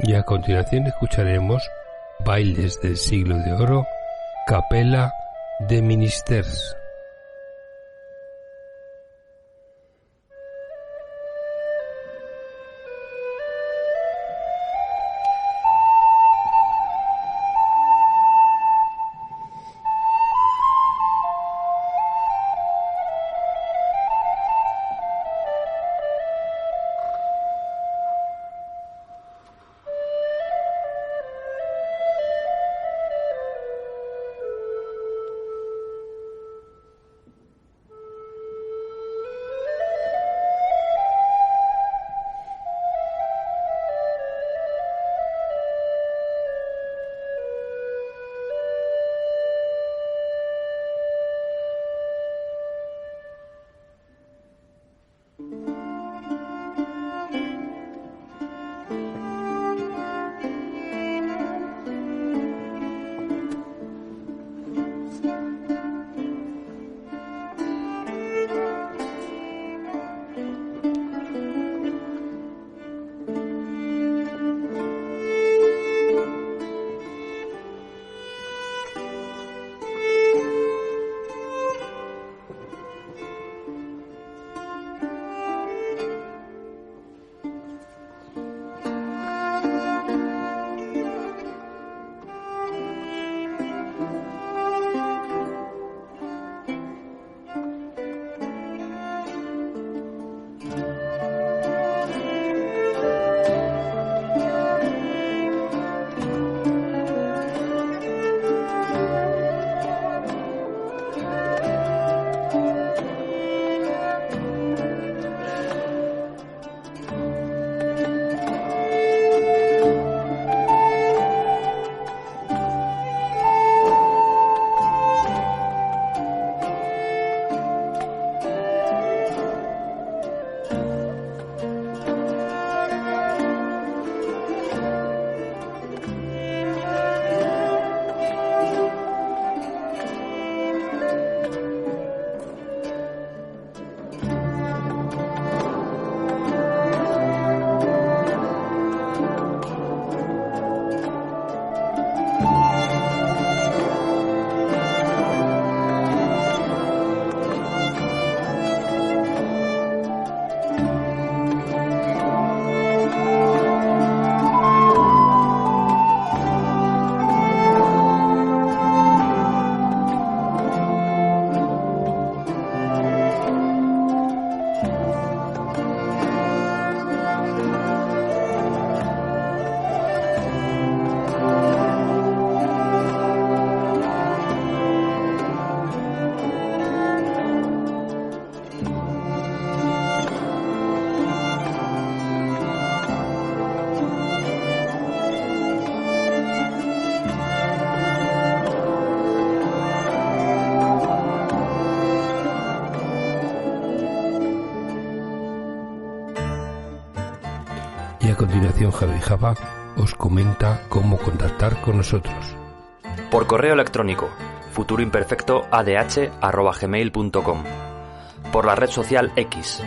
[SPEAKER 2] Y a continuación escucharemos Bailes del Siglo de Oro, Capella de Ministers. continuación Javi Java os comenta cómo contactar con nosotros.
[SPEAKER 3] Por correo electrónico futuroimperfecto@gmail.com, por la red social X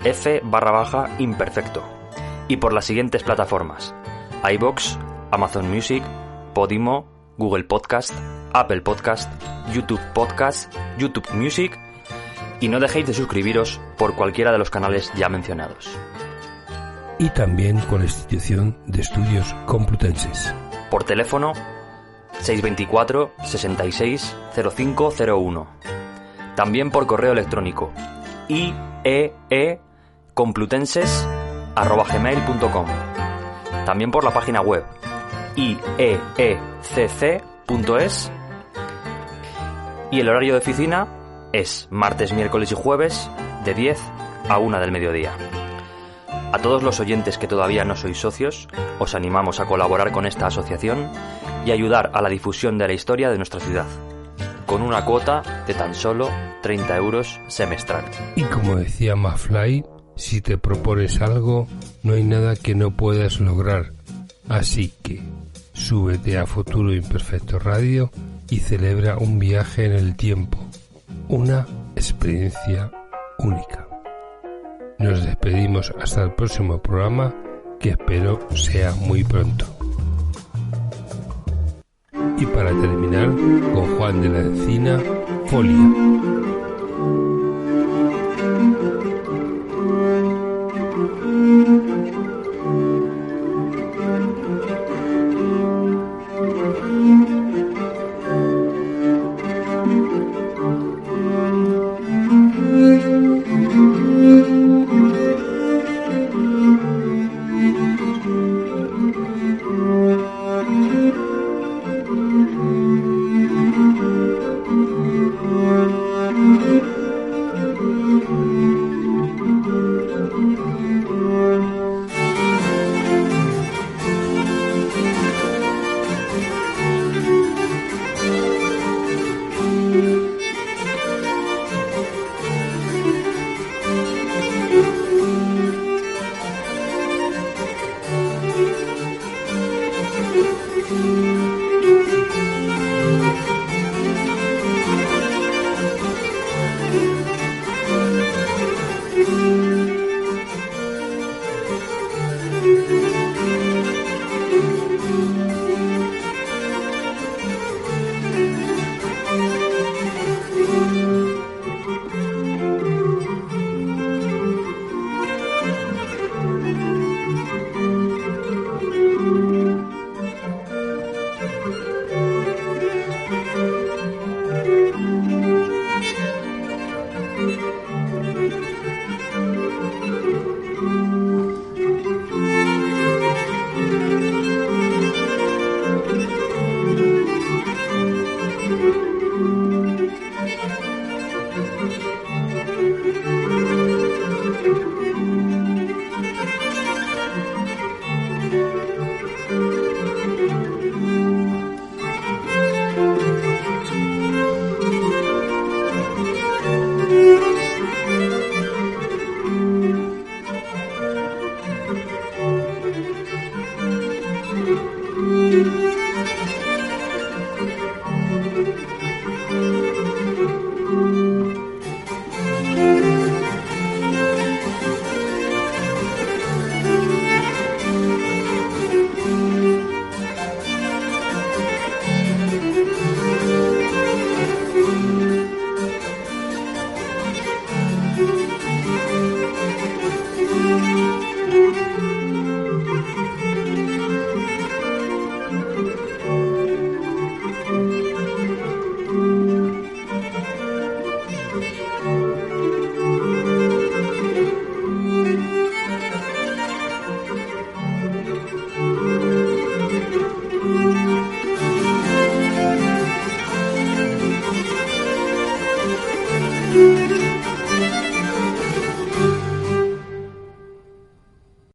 [SPEAKER 3] @f_imperfecto, y por las siguientes plataformas: iVoox, Amazon Music, Podimo, Google Podcast, Apple Podcast, YouTube Podcast, YouTube Music, y no dejéis de suscribiros por cualquiera de los canales ya mencionados.
[SPEAKER 2] Y también con la Institución de Estudios Complutenses.
[SPEAKER 3] Por teléfono 624 66 0501. También por correo electrónico ieecomplutenses@gmail.com. También por la página web ieecc.es. Y el horario de oficina es martes, miércoles y jueves de 10 a 1 del mediodía. A todos los oyentes que todavía no sois socios, os animamos a colaborar con esta asociación y ayudar a la difusión de la historia de nuestra ciudad, con una cuota de tan solo 30 euros semestral.
[SPEAKER 2] Y como decía Mafly, si te propones algo, no hay nada que no puedas lograr. Así que súbete a Futuro Imperfecto Radio y celebra un viaje en el tiempo, una experiencia única. Nos despedimos hasta el próximo programa, que espero sea muy pronto. Y para terminar, con Juan de la Encina, Folia.